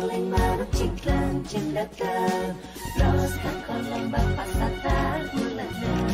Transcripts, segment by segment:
saling meluk cingkrang cindakan loskan kolom bapak satar bulanan.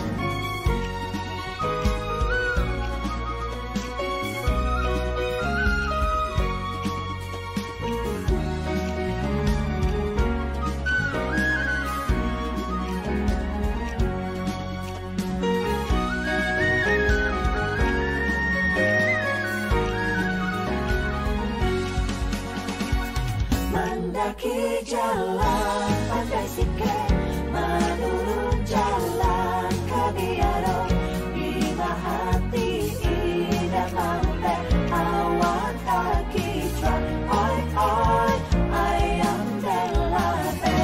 Mendaki jalan pandai sikit, menurun jalan kebiaro, bina hati ida mampe awak kaki cuan, oi oi ayam delate.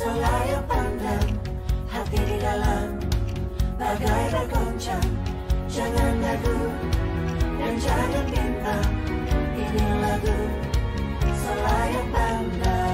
Selayar pandang, hati di dalam bagai bergoncang. Jangan ragu dan jangan bintang, ini lagu Selayar Pandang.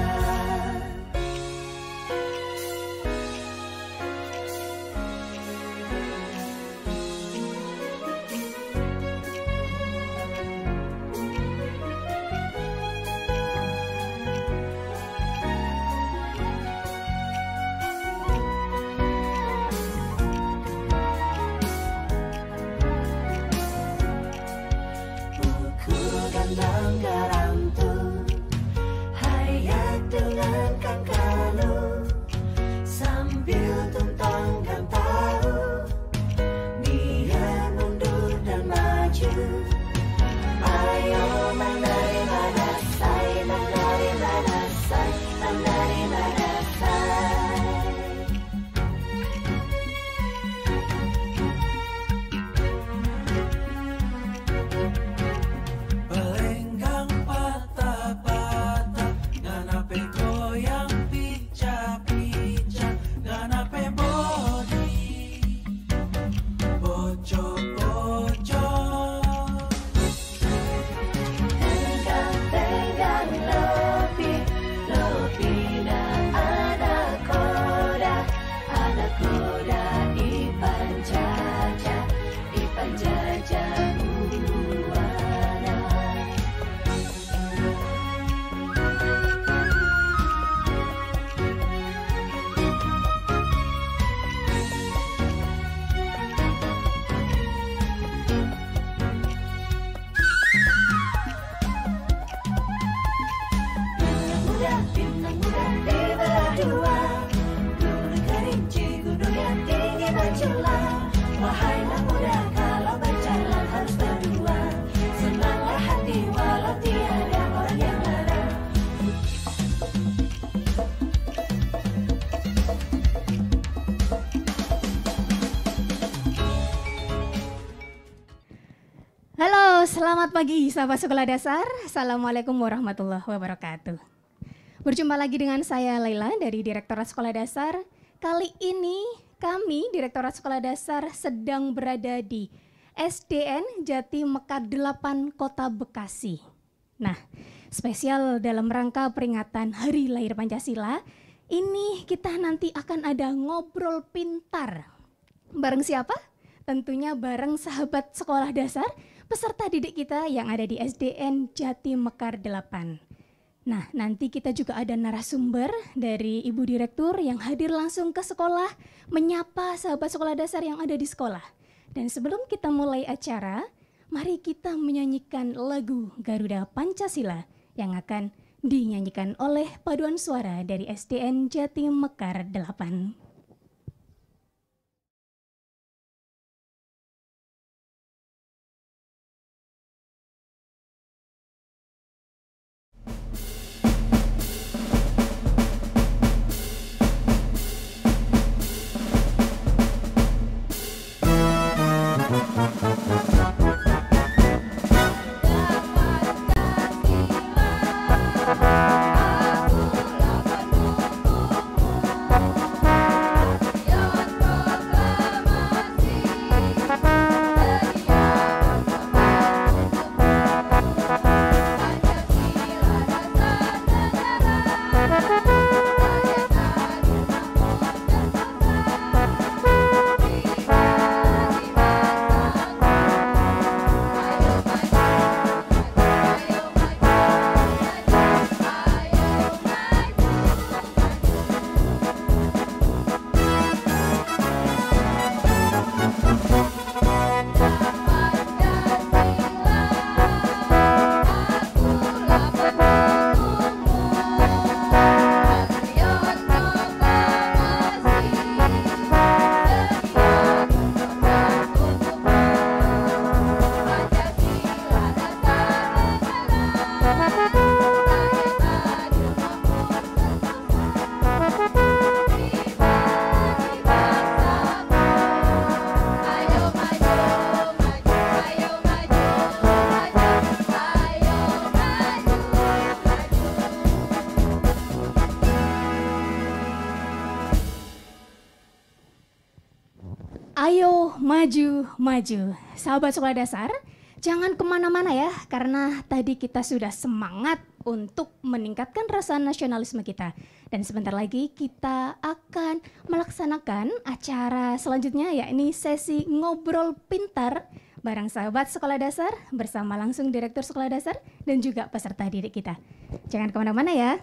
Gandang garam tu hayat dengan kan kalu sambil tuntangkan tahu dia mundur dan maju. Ayo mandari mana say, mandari mana say, mandari mana say. Halo, selamat pagi sahabat sekolah dasar. Assalamualaikum warahmatullahi wabarakatuh. Berjumpa lagi dengan saya Laila dari Direktorat Sekolah Dasar. Kali ini kami Direktorat Sekolah Dasar sedang berada di SDN Jati Mekar 8 Kota Bekasi. Nah, spesial dalam rangka peringatan Hari Lahir Pancasila, ini kita nanti akan ada ngobrol pintar. Bareng siapa? Tentunya bareng sahabat sekolah dasar, peserta didik kita yang ada di SDN Jati Mekar 8. Nah, nanti kita juga ada narasumber dari Ibu Direktur yang hadir langsung ke sekolah, menyapa sahabat sekolah dasar yang ada di sekolah. Dan sebelum kita mulai acara, mari kita menyanyikan lagu Garuda Pancasila yang akan dinyanyikan oleh paduan suara dari SDN Jati Mekar 8. Ayo maju, maju. Sahabat sekolah dasar, jangan kemana-mana ya, karena tadi kita sudah semangat untuk meningkatkan rasa nasionalisme kita. Dan sebentar lagi kita akan melaksanakan acara selanjutnya, yakni sesi ngobrol pintar bareng sahabat sekolah dasar bersama langsung Direktur Sekolah Dasar dan juga peserta didik kita. Jangan kemana-mana ya.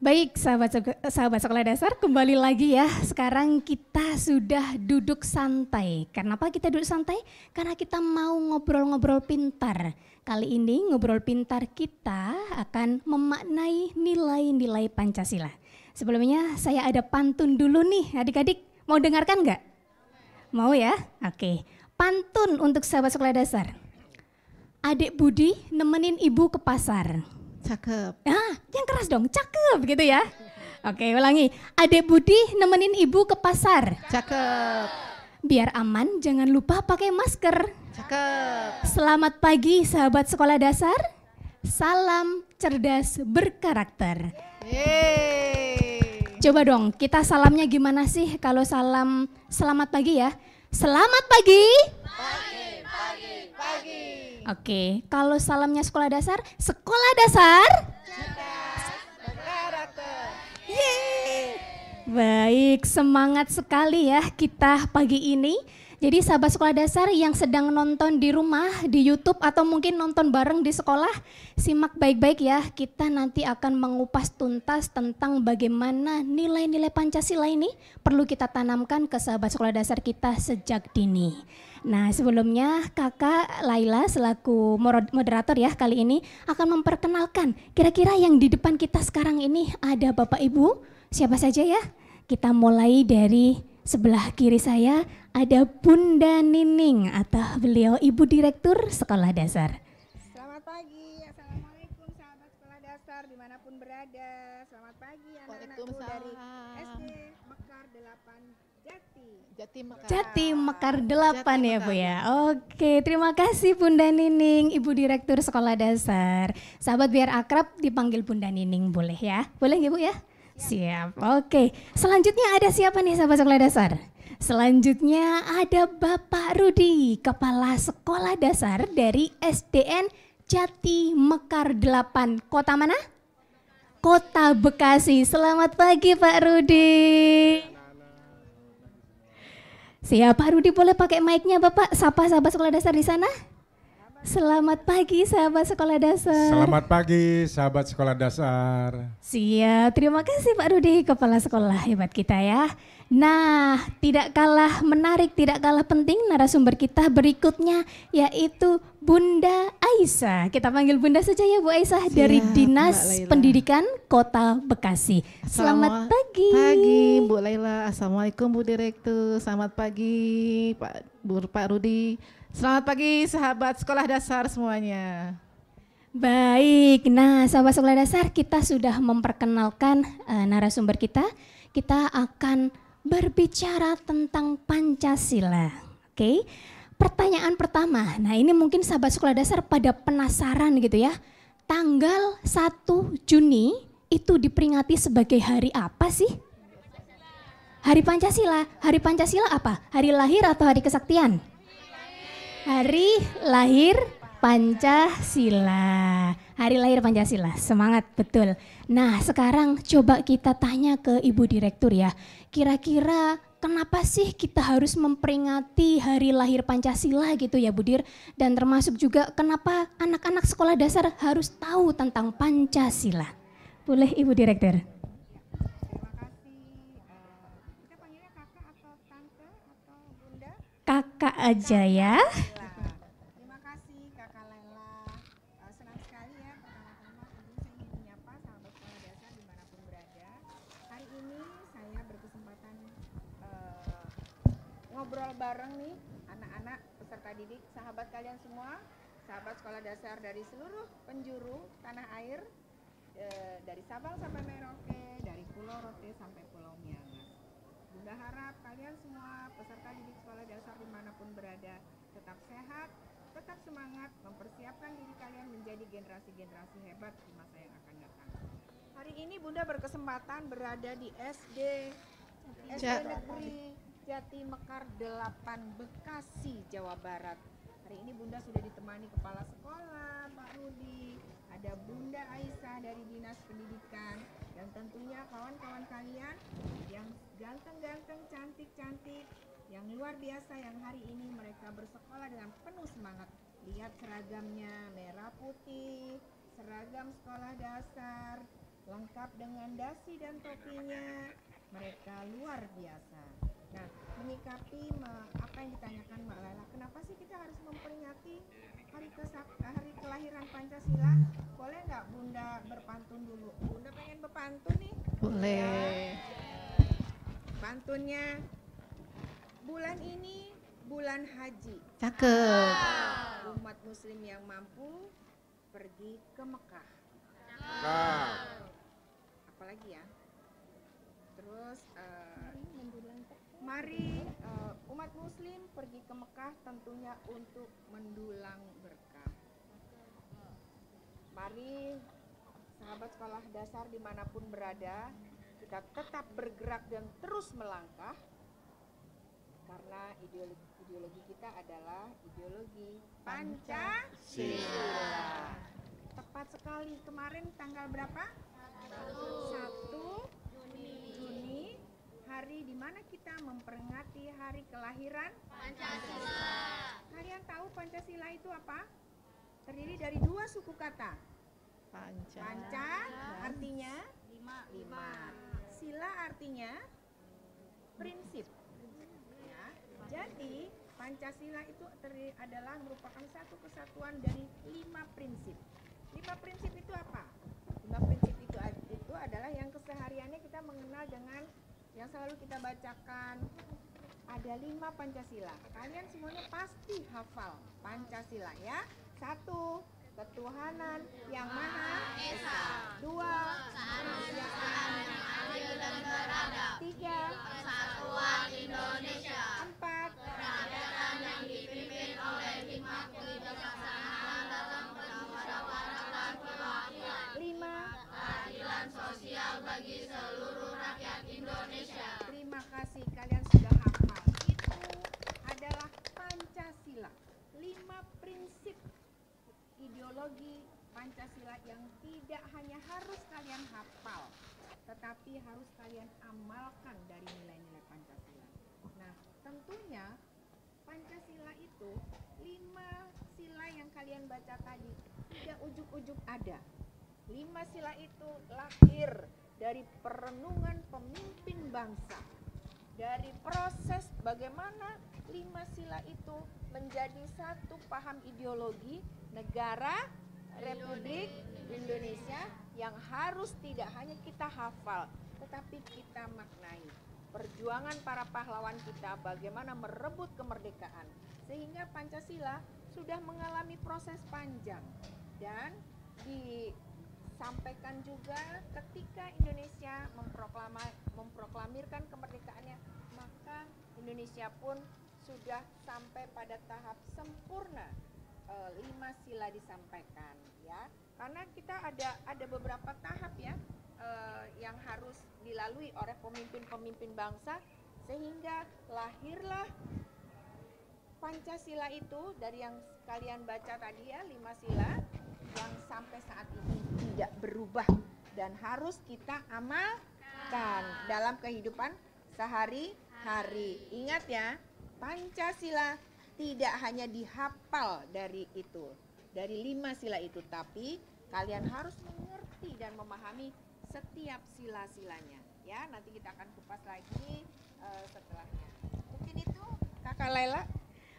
Baik, sahabat sekolah dasar, kembali lagi ya. Sekarang kita sudah duduk santai. Kenapa kita duduk santai? Karena kita mau ngobrol-ngobrol pintar. Kali ini ngobrol pintar kita akan memaknai nilai-nilai Pancasila. Sebelumnya saya ada pantun dulu nih, adik-adik. Mau dengarkan nggak? Mau ya? Oke. Pantun untuk sahabat sekolah dasar. Adik Budi nemenin ibu ke pasar. Cakep. Yang keras dong, cakep gitu ya. Oke, ulangi. Adik Budi nemenin ibu ke pasar. Cakep. Biar aman, jangan lupa pakai masker. Cakep. Selamat pagi sahabat sekolah dasar. Salam cerdas berkarakter. Yeay. Coba dong, kita salamnya gimana sih kalau salam selamat pagi ya? Selamat pagi. Pagi. Oke, kalau salamnya sekolah dasar Berkarakter. Yeay. Baik, semangat sekali ya kita pagi ini. Jadi sahabat sekolah dasar yang sedang nonton di rumah, di YouTube atau mungkin nonton bareng di sekolah, simak baik-baik ya. Kita nanti akan mengupas tuntas tentang bagaimana nilai-nilai Pancasila ini perlu kita tanamkan ke sahabat sekolah dasar kita sejak dini. Nah, sebelumnya Kakak Laila selaku moderator ya kali ini akan memperkenalkan kira-kira yang di depan kita sekarang ini ada Bapak Ibu, siapa saja ya? Kita mulai dari sebelah kiri saya ada Bunda Nining atau beliau Ibu Direktur Sekolah Dasar. Selamat pagi, Assalamualaikum sahabat sekolah dasar dimanapun berada. Selamat pagi anak-anakku dari SD Mekar 8 Jati. Jati Mekar 8 ya Bu ya. Oke, terima kasih Bunda Nining, Ibu Direktur Sekolah Dasar. Sahabat biar akrab dipanggil Bunda Nining boleh ya? Boleh ya Bu ya? Siap, oke. Selanjutnya ada siapa nih sahabat sekolah dasar? Selanjutnya ada Bapak Rudi, Kepala Sekolah Dasar dari SDN Jati Mekar 8. Kota mana? Kota Bekasi. Selamat pagi Pak Rudi. Siap, Pak Rudi boleh pakai mic-nya Bapak, sapa sahabat sekolah dasar di sana. Selamat pagi sahabat sekolah dasar. Selamat pagi sahabat sekolah dasar. Siap, terima kasih Pak Rudi, Kepala Sekolah hebat kita ya. Nah, tidak kalah menarik, tidak kalah penting narasumber kita berikutnya yaitu Bunda Aisyah. Kita panggil Bunda saja ya Bu Aisyah dari Dinas Pendidikan Kota Bekasi. Selamat pagi. Pagi Bu Laila. Assalamualaikum Bu Direktur. Selamat pagi Pak Rudi. Selamat pagi sahabat sekolah dasar semuanya. Baik, nah sahabat sekolah dasar kita sudah memperkenalkan narasumber kita. Kita akan berbicara tentang Pancasila. Oke, pertanyaan pertama, nah ini mungkin sahabat sekolah dasar pada penasaran gitu ya. Tanggal 1 Juni itu diperingati sebagai hari apa sih? Hari Pancasila. Hari Pancasila apa? Hari lahir atau hari kesaktian? Hari lahir Pancasila. Hari lahir Pancasila, semangat betul. Nah sekarang coba kita tanya ke Ibu Direktur ya. Kira-kira kenapa sih kita harus memperingati hari lahir Pancasila gitu ya Bu Dir? Dan termasuk juga kenapa anak-anak sekolah dasar harus tahu tentang Pancasila? Boleh Ibu Direktur? Terima kasih. Kita panggilnya kakak atau tante atau bunda? Kakak aja ya. Terima kasih Kakak Laila. Senang sekali ya pertama-tama tentunya saya ingin menyapa sahabat sekolah dasar dimanapun berada. Hari ini saya berkesempatan ngobrol bareng nih anak-anak peserta didik, sahabat kalian semua, sahabat sekolah dasar dari seluruh penjuru tanah air, dari Sabang sampai Merauke, dari Pulau Rote sampai Pulau Miangas. Bunda harap kalian semua peserta didik sekolah dasar dimanapun berada tetap sehat, tetap semangat, mempersiapkan diri kalian menjadi generasi-generasi hebat di masa yang akan datang. Hari ini Bunda berkesempatan berada di SD Negeri Jati Mekar 8 Bekasi, Jawa Barat. Hari ini Bunda sudah ditemani Kepala Sekolah, Pak Rudi, ada Bunda Aisyah dari Dinas Pendidikan, dan tentunya kawan-kawan kalian yang ganteng-ganteng, cantik-cantik, yang luar biasa yang hari ini mereka bersekolah dengan penuh semangat. Lihat seragamnya merah putih, seragam sekolah dasar, lengkap dengan dasi dan topinya. Mereka luar biasa. Nah, menyikapi apa yang ditanyakan Mbak Laila, kenapa sih kita harus memperingati hari kelahiran Pancasila? Boleh nggak Bunda berpantun dulu? Bunda pengen berpantun nih? Boleh. Pantunnya, bulan ini bulan haji. Cakep. Umat muslim yang mampu pergi ke Mekah. Apalagi ya? Terus mari umat muslim pergi ke Mekah tentunya untuk mendulang berkah. Mari sahabat sekolah dasar dimanapun berada, kita tetap bergerak dan terus melangkah karena ideologi kita adalah ideologi Pancasila. Tepat sekali, kemarin tanggal berapa? 1 Juni, hari di mana kita memperingati hari kelahiran Pancasila. Kalian tahu Pancasila itu apa? Terdiri dari 2 suku kata. Panca artinya 5. Sila artinya prinsip. Ya. Jadi Pancasila itu adalah merupakan satu kesatuan dari 5 prinsip. 5 prinsip itu apa? 5 prinsip itu adalah yang kesehariannya kita mengenal dengan yang selalu kita bacakan. Ada 5 Pancasila. Kalian semuanya pasti hafal Pancasila ya. 1. Ketuhanan yang Maha Esa. 2. Kemanusiaan yang adil dan beradab. 3. Persatuan Indonesia. 4. Kerakyatan yang dipimpin oleh hikmat kebijaksanaan dalam permusyawaratan perwakilan. 5. Keadilan sosial bagi seluruh rakyat Indonesia. Terima kasih kalian sudah hafal. Itu adalah Pancasila. 5 prinsip ideologi Pancasila yang tidak hanya harus kalian hafal, tetapi harus kalian amalkan dari nilai-nilai Pancasila. Nah, tentunya Pancasila itu 5 sila yang kalian baca tadi tidak ujuk-ujuk ada. 5 sila itu lahir dari perenungan pemimpin bangsa, dari proses bagaimana 5 sila itu menjadi satu paham ideologi negara Republik Indonesia yang harus tidak hanya kita hafal, tetapi kita maknai. Perjuangan para pahlawan kita bagaimana merebut kemerdekaan, sehingga Pancasila sudah mengalami proses panjang dan disampaikan juga ketika Indonesia memproklamirkan kemerdekaannya, maka Indonesia pun sudah sampai pada tahap sempurna. 5 sila disampaikan ya, karena kita ada beberapa tahap ya yang harus dilalui oleh pemimpin-pemimpin bangsa, sehingga lahirlah Pancasila itu dari yang kalian baca tadi ya, 5 sila yang sampai saat ini tidak berubah dan harus kita amalkan dalam kehidupan sehari-hari. Ingat ya, Pancasila tidak hanya dihafal dari 5 sila itu, tapi kalian harus mengerti dan memahami setiap sila-silanya. Ya, nanti kita akan kupas lagi setelahnya. Mungkin itu Kakak Laila.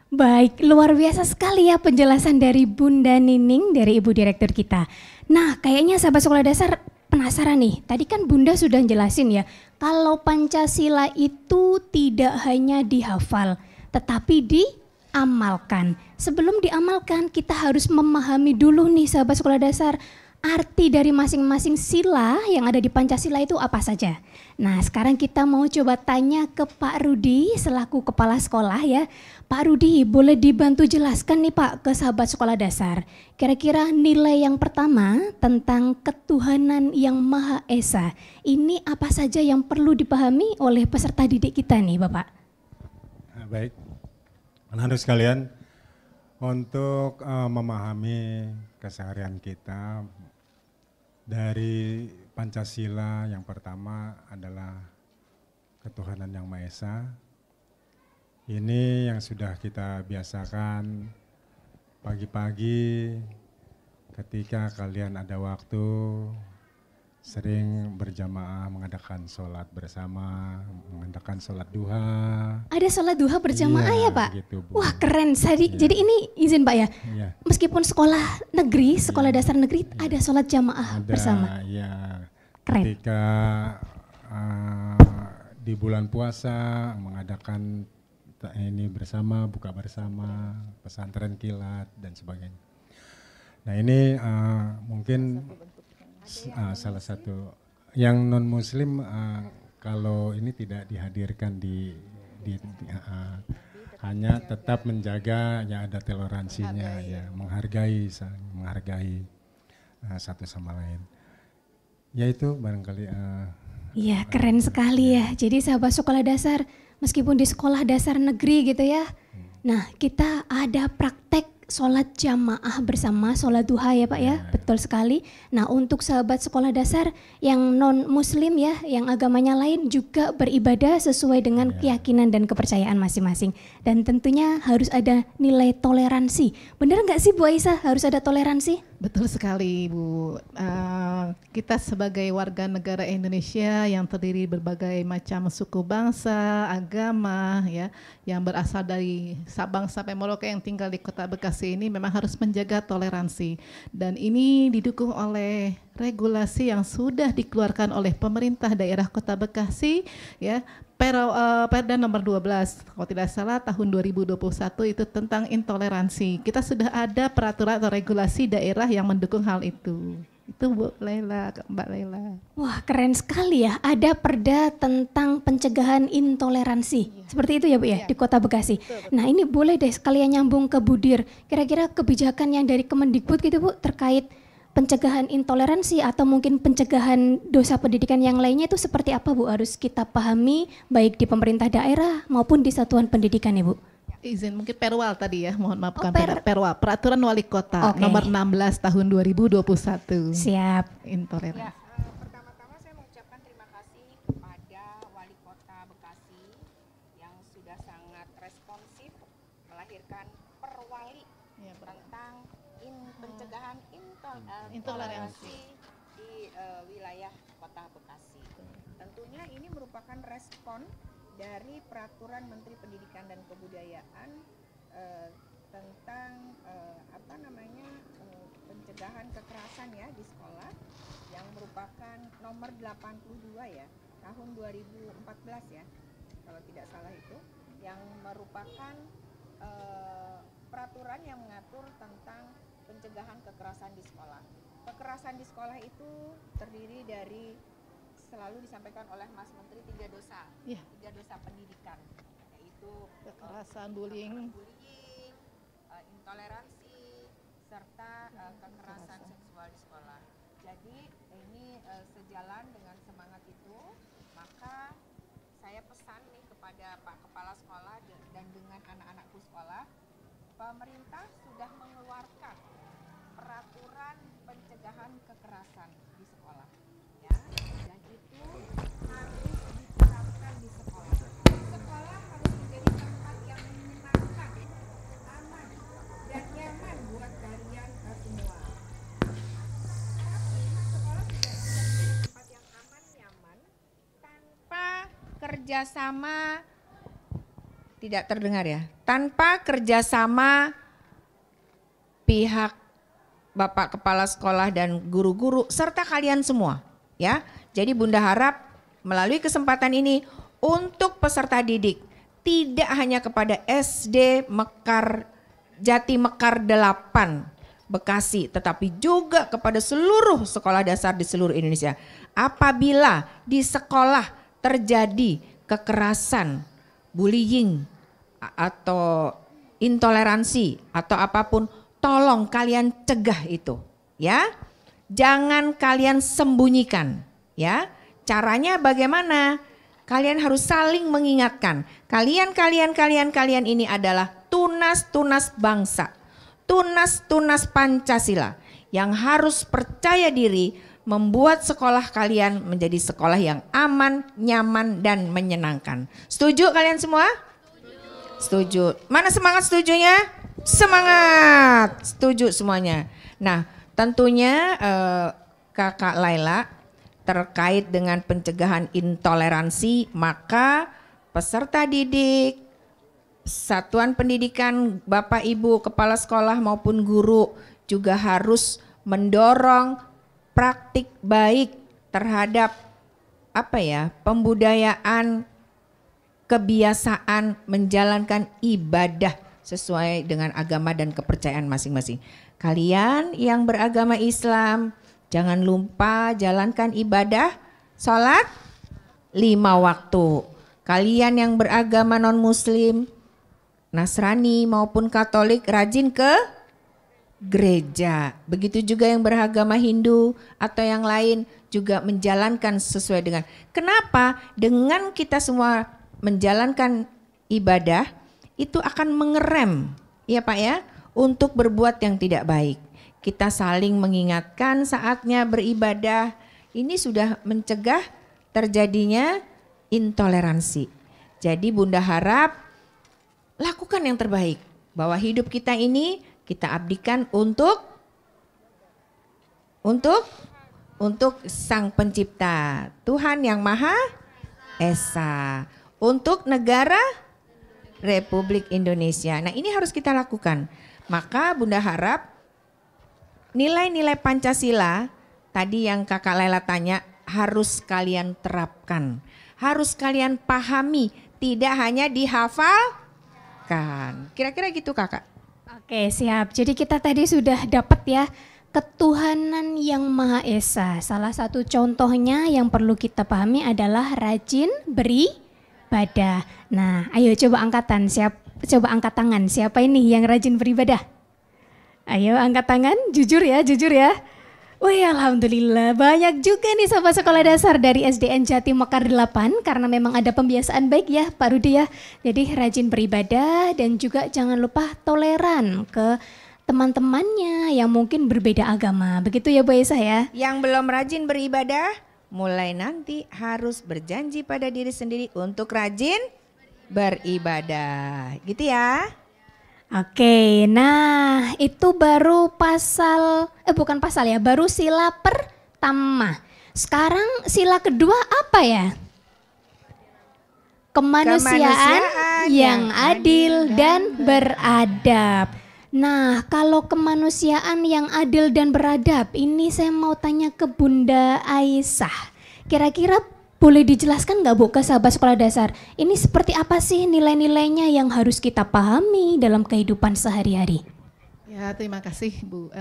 Baik, luar biasa sekali ya penjelasan dari Bunda Nining, dari Ibu Direktur kita. Nah, kayaknya sahabat sekolah dasar penasaran nih. Tadi kan Bunda sudah jelasin ya, kalau Pancasila itu tidak hanya dihafal, tetapi diamalkan. Sebelum diamalkan, kita harus memahami dulu nih sahabat sekolah dasar, arti dari masing-masing sila yang ada di Pancasila itu apa saja. Nah, sekarang kita mau coba tanya ke Pak Rudi selaku kepala sekolah ya. Pak Rudi, boleh dibantu jelaskan nih Pak ke sahabat sekolah dasar. Kira-kira nilai yang pertama tentang ketuhanan yang Maha Esa, ini apa saja yang perlu dipahami oleh peserta didik kita nih Bapak? Baik, anak-anak sekalian, untuk memahami keseharian kita dari Pancasila, yang pertama adalah ketuhanan yang Maha Esa. Ini yang sudah kita biasakan pagi-pagi ketika kalian ada waktu, sering berjamaah mengadakan sholat bersama, mengadakan sholat duha. Ada sholat duha berjamaah Iya, ya Pak? gitu, Bu. Wah keren. Jadi ini izin Pak ya, Iya. meskipun sekolah negeri, sekolah dasar negeri ada sholat jamaah Ada, bersama. ya. Keren. Ketika di bulan puasa mengadakan ini bersama, buka bersama, pesantren kilat dan sebagainya. Nah ini mungkin salah satu yang non Muslim kalau ini tidak dihadirkan hanya tetap menjaga ya ada toleransinya ya menghargai satu sama lain. Ya itu barangkali. Iya keren sekali ya. Jadi sahabat sekolah dasar meskipun di sekolah dasar negeri gitu ya. Nah kita ada praktek sholat jamaah bersama, sholat duha ya Pak ya, betul sekali. Nah untuk sahabat sekolah dasar yang non muslim ya, yang agamanya lain juga beribadah sesuai dengan keyakinan dan kepercayaan masing-masing. Dan tentunya harus ada nilai toleransi. Benar nggak sih Bu Aisyah harus ada toleransi? Betul sekali Bu. Kita sebagai warga negara Indonesia yang terdiri berbagai macam suku bangsa, agama ya, yang berasal dari Sabang sampai Merauke yang tinggal di Kota Bekasi ini memang harus menjaga toleransi. Dan ini didukung oleh regulasi yang sudah dikeluarkan oleh pemerintah daerah Kota Bekasi ya. Perda nomor 12 kalau tidak salah tahun 2021 itu tentang intoleransi. Kita sudah ada peraturan atau regulasi daerah yang mendukung hal itu. Itu Bu Laila, Mbak Laila. Wah keren sekali ya, ada perda tentang pencegahan intoleransi. Seperti itu ya Bu ya, di Kota Bekasi. Nah ini boleh deh sekalian nyambung ke Budir. Kira-kira kebijakan yang dari Kemendikbud gitu Bu terkait pencegahan intoleransi atau mungkin pencegahan dosa pendidikan yang lainnya itu seperti apa Bu? Harus kita pahami baik di pemerintah daerah maupun di satuan pendidikan ya Bu. Izin mungkin Perwal tadi ya, mohon maaf bukan Per- Perwal, Peraturan Wali Kota Oke. nomor 16 tahun 2021. Siap. Intoleransi. Ya, pertama-tama saya mengucapkan terima kasih kepada Wali Kota Bekasi yang sudah sangat responsif melahirkan perwali tentang pencegahan intoleransi di wilayah Kota Bekasi. Tentunya ini merupakan respon dari Peraturan Menteri Pendidikan dan Kebudayaan tentang pencegahan kekerasan ya di sekolah yang merupakan nomor 82 ya tahun 2014 ya kalau tidak salah itu, yang merupakan peraturan yang mengatur tentang pencegahan kekerasan di sekolah. Kekerasan di sekolah itu terdiri dari, selalu disampaikan oleh Mas Menteri, 3 dosa, Ya. 3 dosa pendidikan, yaitu Kekerasan, bullying, intoleransi, serta kekerasan seksual di sekolah. Jadi ini sejalan dengan semangat itu, maka saya pesan nih kepada Pak Kepala Sekolah dan dengan anak-anakku sekolah, pemerintah sudah mengeluarkan peraturan pencegahan kekerasan di sekolah, ya, dan itu harus diterapkan di sekolah. Sekolah harus menjadi tempat yang menyenangkan, aman, dan nyaman buat kalian semua. Tapi sekolah tidak bisa menjadi tempat yang aman, nyaman, tanpa kerjasama. Tidak terdengar ya, tanpa kerjasama pihak Bapak Kepala Sekolah dan guru-guru serta kalian semua ya. Jadi Bunda harap melalui kesempatan ini untuk peserta didik, tidak hanya kepada SD Jati Mekar 8 Bekasi, tetapi juga kepada seluruh sekolah dasar di seluruh Indonesia. Apabila di sekolah terjadi kekerasan, bullying atau intoleransi atau apapun, tolong kalian cegah itu ya. Jangan kalian sembunyikan ya. Caranya bagaimana? Kalian harus saling mengingatkan. Kalian ini adalah tunas-tunas bangsa, tunas-tunas Pancasila yang harus percaya diri membuat sekolah kalian menjadi sekolah yang aman, nyaman, dan menyenangkan. Setuju kalian semua? Setuju. Mana semangat setujunya? Semangat. Setuju semuanya. Nah, tentunya Kakak Laila terkait dengan pencegahan intoleransi, maka peserta didik, satuan pendidikan, Bapak Ibu, kepala sekolah maupun guru juga harus mendorong praktik baik terhadap pembudayaan kebiasaan menjalankan ibadah sesuai dengan agama dan kepercayaan masing-masing. Kalian yang beragama Islam, jangan lupa jalankan ibadah sholat 5 waktu. Kalian yang beragama non-muslim, Nasrani maupun Katolik, rajin ke gereja. Begitu juga yang beragama Hindu atau yang lain juga menjalankan sesuai dengan. Kenapa? Dengan kita semua menjalankan ibadah, itu akan mengerem, ya Pak ya, untuk berbuat yang tidak baik. Kita saling mengingatkan saatnya beribadah, ini sudah mencegah terjadinya intoleransi. Jadi Bunda harap lakukan yang terbaik, bahwa hidup kita ini kita abdikan untuk Sang Pencipta, Tuhan yang Maha Esa, untuk negara Republik Indonesia. Nah, ini harus kita lakukan. Maka Bunda harap nilai-nilai Pancasila tadi yang Kakak Laila tanya harus kalian terapkan, harus kalian pahami, tidak hanya dihafalkan. Kira-kira gitu Kakak. Oke, siap. Jadi kita tadi sudah dapat ya ketuhanan yang Maha Esa. Salah satu contohnya yang perlu kita pahami adalah rajin beribadah. Nah, ayo coba coba angkat tangan. Siapa ini yang rajin beribadah? Ayo angkat tangan, jujur ya. Wih, alhamdulillah banyak juga nih sahabat sekolah dasar dari SDN Jati Mekar 8 karena memang ada pembiasaan baik ya Pak Rudi ya. Jadi rajin beribadah dan juga jangan lupa toleran ke teman-temannya yang mungkin berbeda agama. Begitu ya Bu Esa ya. Yang belum rajin beribadah, mulai nanti harus berjanji pada diri sendiri untuk rajin beribadah. Gitu ya. Oke, nah itu baru baru sila pertama. Sekarang sila kedua apa ya? Kemanusiaan yang adil dan beradab. Nah, kalau kemanusiaan yang adil dan beradab, ini saya mau tanya ke Bunda Aisyah. Kira-kira boleh dijelaskan nggak Bu ke sahabat sekolah dasar, ini seperti apa sih nilai-nilainya yang harus kita pahami dalam kehidupan sehari-hari? Ya, terima kasih Bu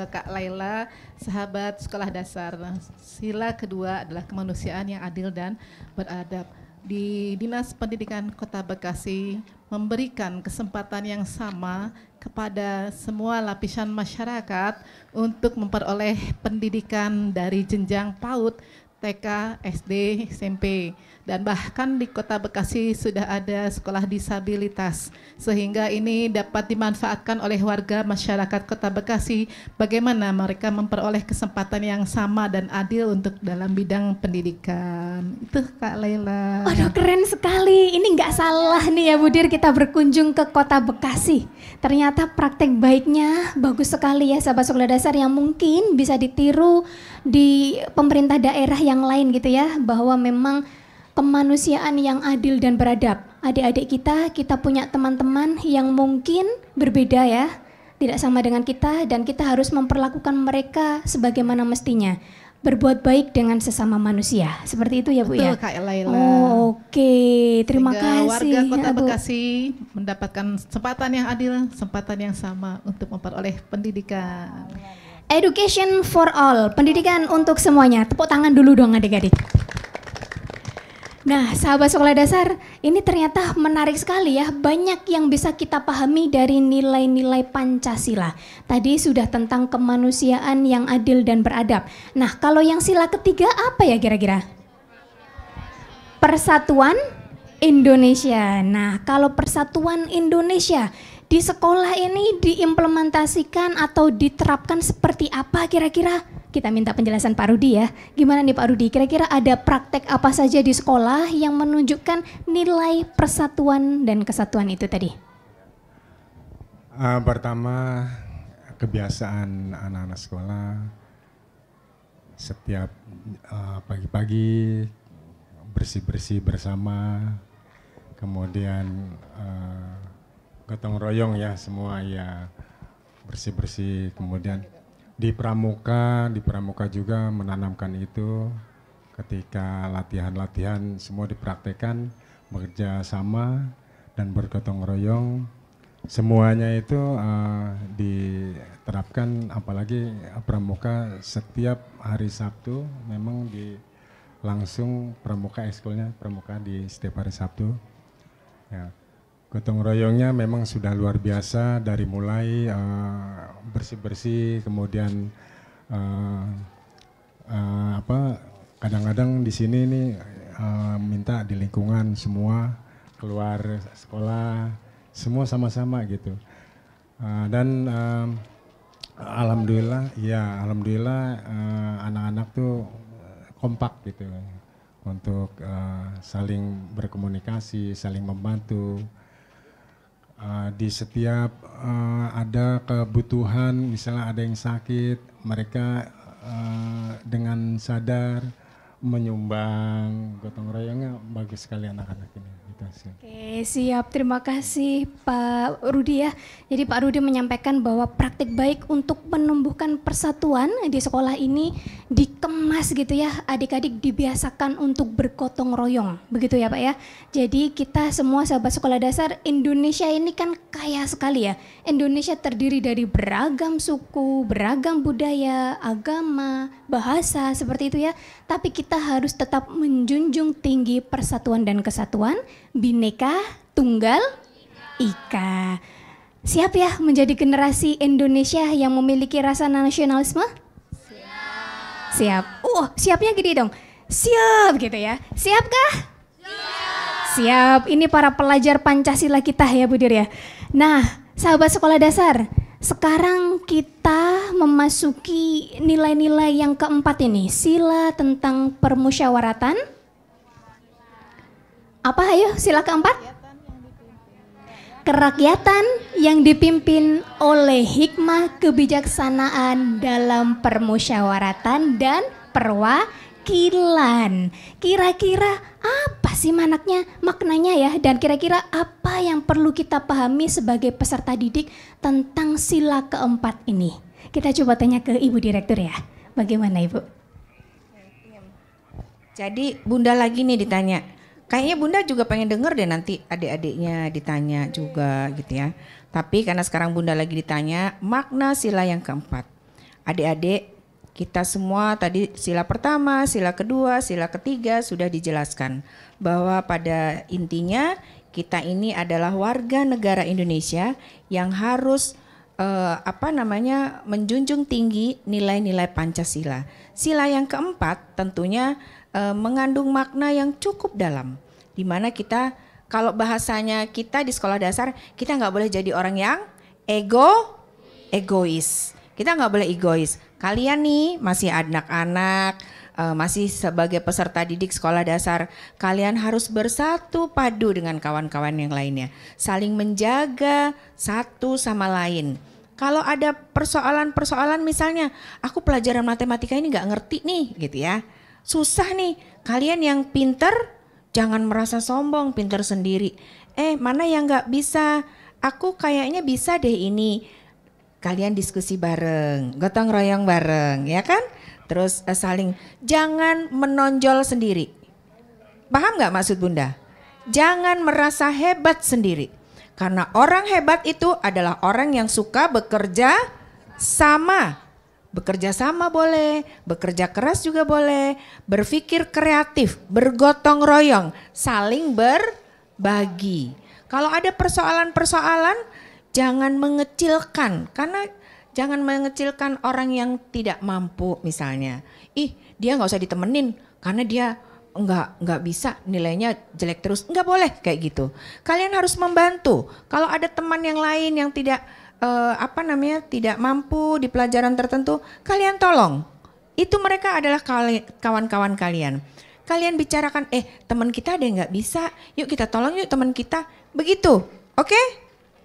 Kak Laila, sahabat sekolah dasar. Sila kedua adalah kemanusiaan yang adil dan beradab. Di Dinas Pendidikan Kota Bekasi memberikan kesempatan yang sama kepada semua lapisan masyarakat untuk memperoleh pendidikan dari jenjang PAUD, TK, SD, SMP, dan bahkan di Kota Bekasi sudah ada sekolah disabilitas, sehingga ini dapat dimanfaatkan oleh warga masyarakat Kota Bekasi bagaimana mereka memperoleh kesempatan yang sama dan adil untuk dalam bidang pendidikan. Itu Kak Laila. Aduh, keren sekali, ini nggak salah nih ya Budir kita berkunjung ke Kota Bekasi. Ternyata praktek baiknya bagus sekali ya sahabat sekolah dasar yang mungkin bisa ditiru di pemerintah daerah yang lain gitu ya, bahwa memang kemanusiaan yang adil dan beradab. Adik-adik kita punya teman-teman yang mungkin berbeda ya, tidak sama dengan kita, dan kita harus memperlakukan mereka sebagaimana mestinya. Berbuat baik dengan sesama manusia. Seperti itu ya Bu ya? Betul Kak Laila. Oh, oke, terima Sehingga kasih. warga Kota ya, Bu. Bekasi mendapatkan kesempatan yang adil, kesempatan yang sama untuk memperoleh pendidikan. Education for all, pendidikan untuk semuanya. Tepuk tangan dulu dong adik-adik. Nah, sahabat sekolah dasar, ini ternyata menarik sekali ya. Banyak yang bisa kita pahami dari nilai-nilai Pancasila. Tadi sudah tentang kemanusiaan yang adil dan beradab. Nah, kalau yang sila ketiga apa ya kira-kira? Persatuan Indonesia. Nah, kalau Persatuan Indonesia di sekolah ini diimplementasikan atau diterapkan seperti apa kira-kira? Kita minta penjelasan Pak Rudi ya. Gimana nih Pak Rudi? Kira-kira ada praktek apa saja di sekolah yang menunjukkan nilai persatuan dan kesatuan itu tadi? Pertama, kebiasaan anak-anak sekolah setiap pagi-pagi bersih-bersih bersama, kemudian gotong royong ya semua ya bersih-bersih, kemudian di pramuka juga menanamkan itu ketika latihan-latihan semua dipraktekkan bekerja sama dan bergotong royong. Semuanya itu diterapkan, apalagi pramuka setiap hari Sabtu memang langsung pramuka ekskulnya pramuka di setiap hari Sabtu. Ya, gotong royongnya memang sudah luar biasa dari mulai bersih-bersih, kemudian kadang-kadang di sini nih minta di lingkungan semua keluar sekolah semua sama-sama gitu, dan alhamdulillah anak-anak tuh kompak gitu untuk saling berkomunikasi, saling membantu. Di setiap ada kebutuhan, misalnya ada yang sakit, mereka dengan sadar menyumbang. Gotong royongnya bagus sekali anak-anak ini. Oke, siap. Terima kasih Pak Rudi ya. Jadi Pak Rudi menyampaikan bahwa praktik baik untuk menumbuhkan persatuan di sekolah ini dikemas gitu ya. Adik-adik dibiasakan untuk bergotong royong. Begitu ya Pak ya. Jadi kita semua sahabat sekolah dasar, Indonesia ini kan kaya sekali ya. Indonesia terdiri dari beragam suku, beragam budaya, agama, bahasa seperti itu ya. Tapi kita harus tetap menjunjung tinggi persatuan dan kesatuan, Bhinneka Tunggal Ika. Siap ya menjadi generasi Indonesia yang memiliki rasa nasionalisme? Siap. Siapnya gini dong. Siap gitu ya. Siapkah? Siap. Ini para pelajar Pancasila kita ya Bu Dir ya. Nah, sahabat sekolah dasar, sekarang kita memasuki nilai-nilai yang keempat ini. Sila tentang permusyawaratan. Apa ayo sila keempat? Kerakyatan yang dipimpin oleh hikmah kebijaksanaan dalam permusyawaratan dan perwakilan. Kira-kira apa sih maknanya ya? Dan kira-kira apa yang perlu kita pahami sebagai peserta didik tentang sila keempat ini? Kita coba tanya ke Ibu Direktur ya. Bagaimana Ibu? Jadi Bunda lagi nih ditanya. Kayaknya Bunda juga pengen denger deh nanti adik-adiknya ditanya juga gitu ya. Tapi karena sekarang Bunda lagi ditanya makna sila yang keempat. Adik-adik kita semua tadi sila pertama, sila kedua, sila ketiga sudah dijelaskan. Bahwa pada intinya kita ini adalah warga negara Indonesia yang harus menjunjung tinggi nilai-nilai Pancasila. Sila yang keempat tentunya mengandung makna yang cukup dalam, di mana kita kalau bahasanya kita di sekolah dasar kita nggak boleh jadi orang yang egois. Kita nggak boleh egois. Kalian nih masih anak-anak, masih sebagai peserta didik sekolah dasar, kalian harus bersatu padu dengan kawan-kawan yang lainnya, saling menjaga satu sama lain. Kalau ada persoalan-persoalan misalnya, aku pelajaran matematika ini nggak ngerti nih, gitu ya. Susah nih, kalian yang pinter jangan merasa sombong pinter sendiri. Mana yang gak bisa, aku kayaknya bisa deh ini. Kalian diskusi bareng, gotong royong bareng ya kan. Terus saling, jangan menonjol sendiri. Paham gak maksud Bunda? Jangan merasa hebat sendiri. Karena orang hebat itu adalah orang yang suka bekerja sama. Bekerja sama boleh, bekerja keras juga boleh, berpikir kreatif, bergotong royong, saling berbagi. Kalau ada persoalan-persoalan, jangan mengecilkan, karena jangan mengecilkan orang yang tidak mampu misalnya. Dia nggak usah ditemenin, karena dia nggak bisa, nilainya jelek terus, nggak boleh kayak gitu. Kalian harus membantu. Kalau ada teman yang lain yang tidak tidak mampu di pelajaran tertentu, kalian tolong. Itu mereka adalah kawan-kawan kalian. Kalian bicarakan, teman kita ada yang nggak bisa, yuk kita tolong yuk teman kita. Begitu, oke?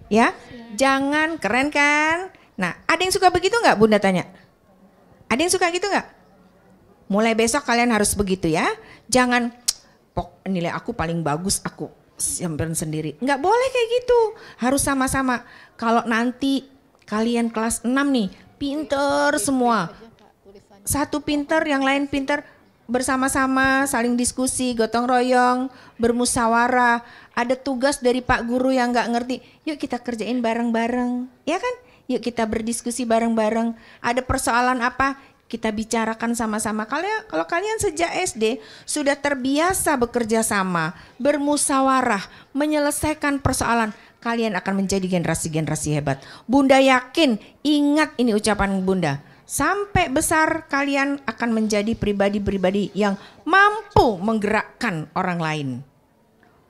Ya, jangan, keren kan? Nah, ada yang suka begitu nggak Bunda tanya? Ada yang suka gitu nggak? Mulai besok kalian harus begitu ya. Jangan nilai aku paling bagus, aku sampean sendiri. Nggak boleh kayak gitu. Harus sama-sama. Kalau nanti kalian kelas 6 nih, pinter semua. Satu pinter, yang lain pinter. Bersama-sama, saling diskusi, gotong royong, bermusyawarah. Ada tugas dari Pak Guru yang nggak ngerti. Yuk kita kerjain bareng-bareng. Ya kan? Yuk kita berdiskusi bareng-bareng. Ada persoalan apa? Kita bicarakan sama-sama. Kalau kalian sejak SD sudah terbiasa bekerja sama, bermusyawarah, menyelesaikan persoalan, kalian akan menjadi generasi-generasi hebat. Bunda yakin, ingat ini ucapan Bunda. Sampai besar kalian akan menjadi pribadi-pribadi yang mampu menggerakkan orang lain.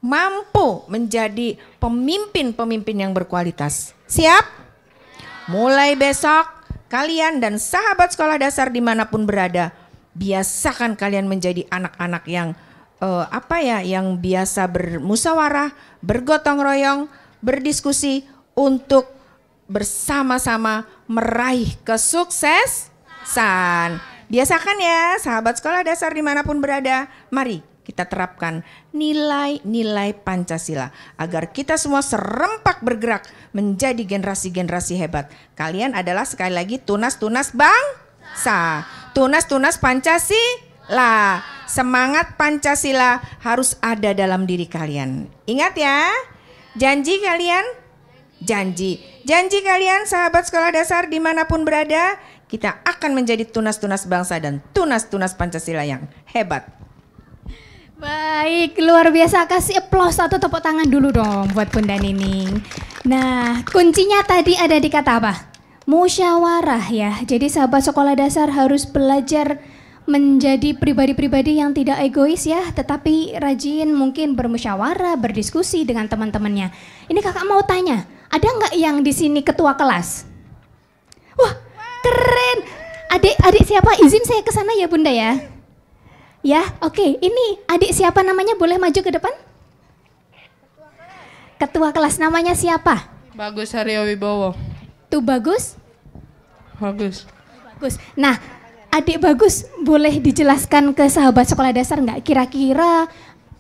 Mampu menjadi pemimpin-pemimpin yang berkualitas. Siap? Mulai besok kalian dan sahabat sekolah dasar dimanapun berada, biasakan kalian menjadi anak-anak yang yang biasa bermusyawarah, bergotong royong, berdiskusi untuk bersama-sama meraih kesuksesan. Biasakan ya sahabat sekolah dasar dimanapun berada, mari kita terapkan nilai-nilai Pancasila agar kita semua serempak bergerak menjadi generasi-generasi hebat. Kalian adalah sekali lagi tunas-tunas bangsa, tunas-tunas Pancasila. Semangat Pancasila harus ada dalam diri kalian. Ingat ya, janji kalian, janji kalian sahabat sekolah dasar dimanapun berada, kita akan menjadi tunas-tunas bangsa dan tunas-tunas Pancasila yang hebat. Baik, luar biasa. Kasih aplaus atau tepuk tangan dulu dong buat Bunda Nining. Nah, kuncinya tadi ada di kata apa? Musyawarah ya. Jadi sahabat sekolah dasar harus belajar menjadi pribadi-pribadi yang tidak egois ya, tetapi rajin mungkin bermusyawarah, berdiskusi dengan teman-temannya. Ini kakak mau tanya, ada nggak yang di sini ketua kelas? Wah, keren. Adik siapa? Izin saya ke sana ya Bunda ya. Ya, oke. Ini adik siapa namanya? Boleh maju ke depan? Ketua kelas namanya siapa? Bagus Haryo Wibowo. Tuh Bagus? Bagus. Bagus. Nah, adik Bagus boleh dijelaskan ke sahabat sekolah dasar nggak? Kira-kira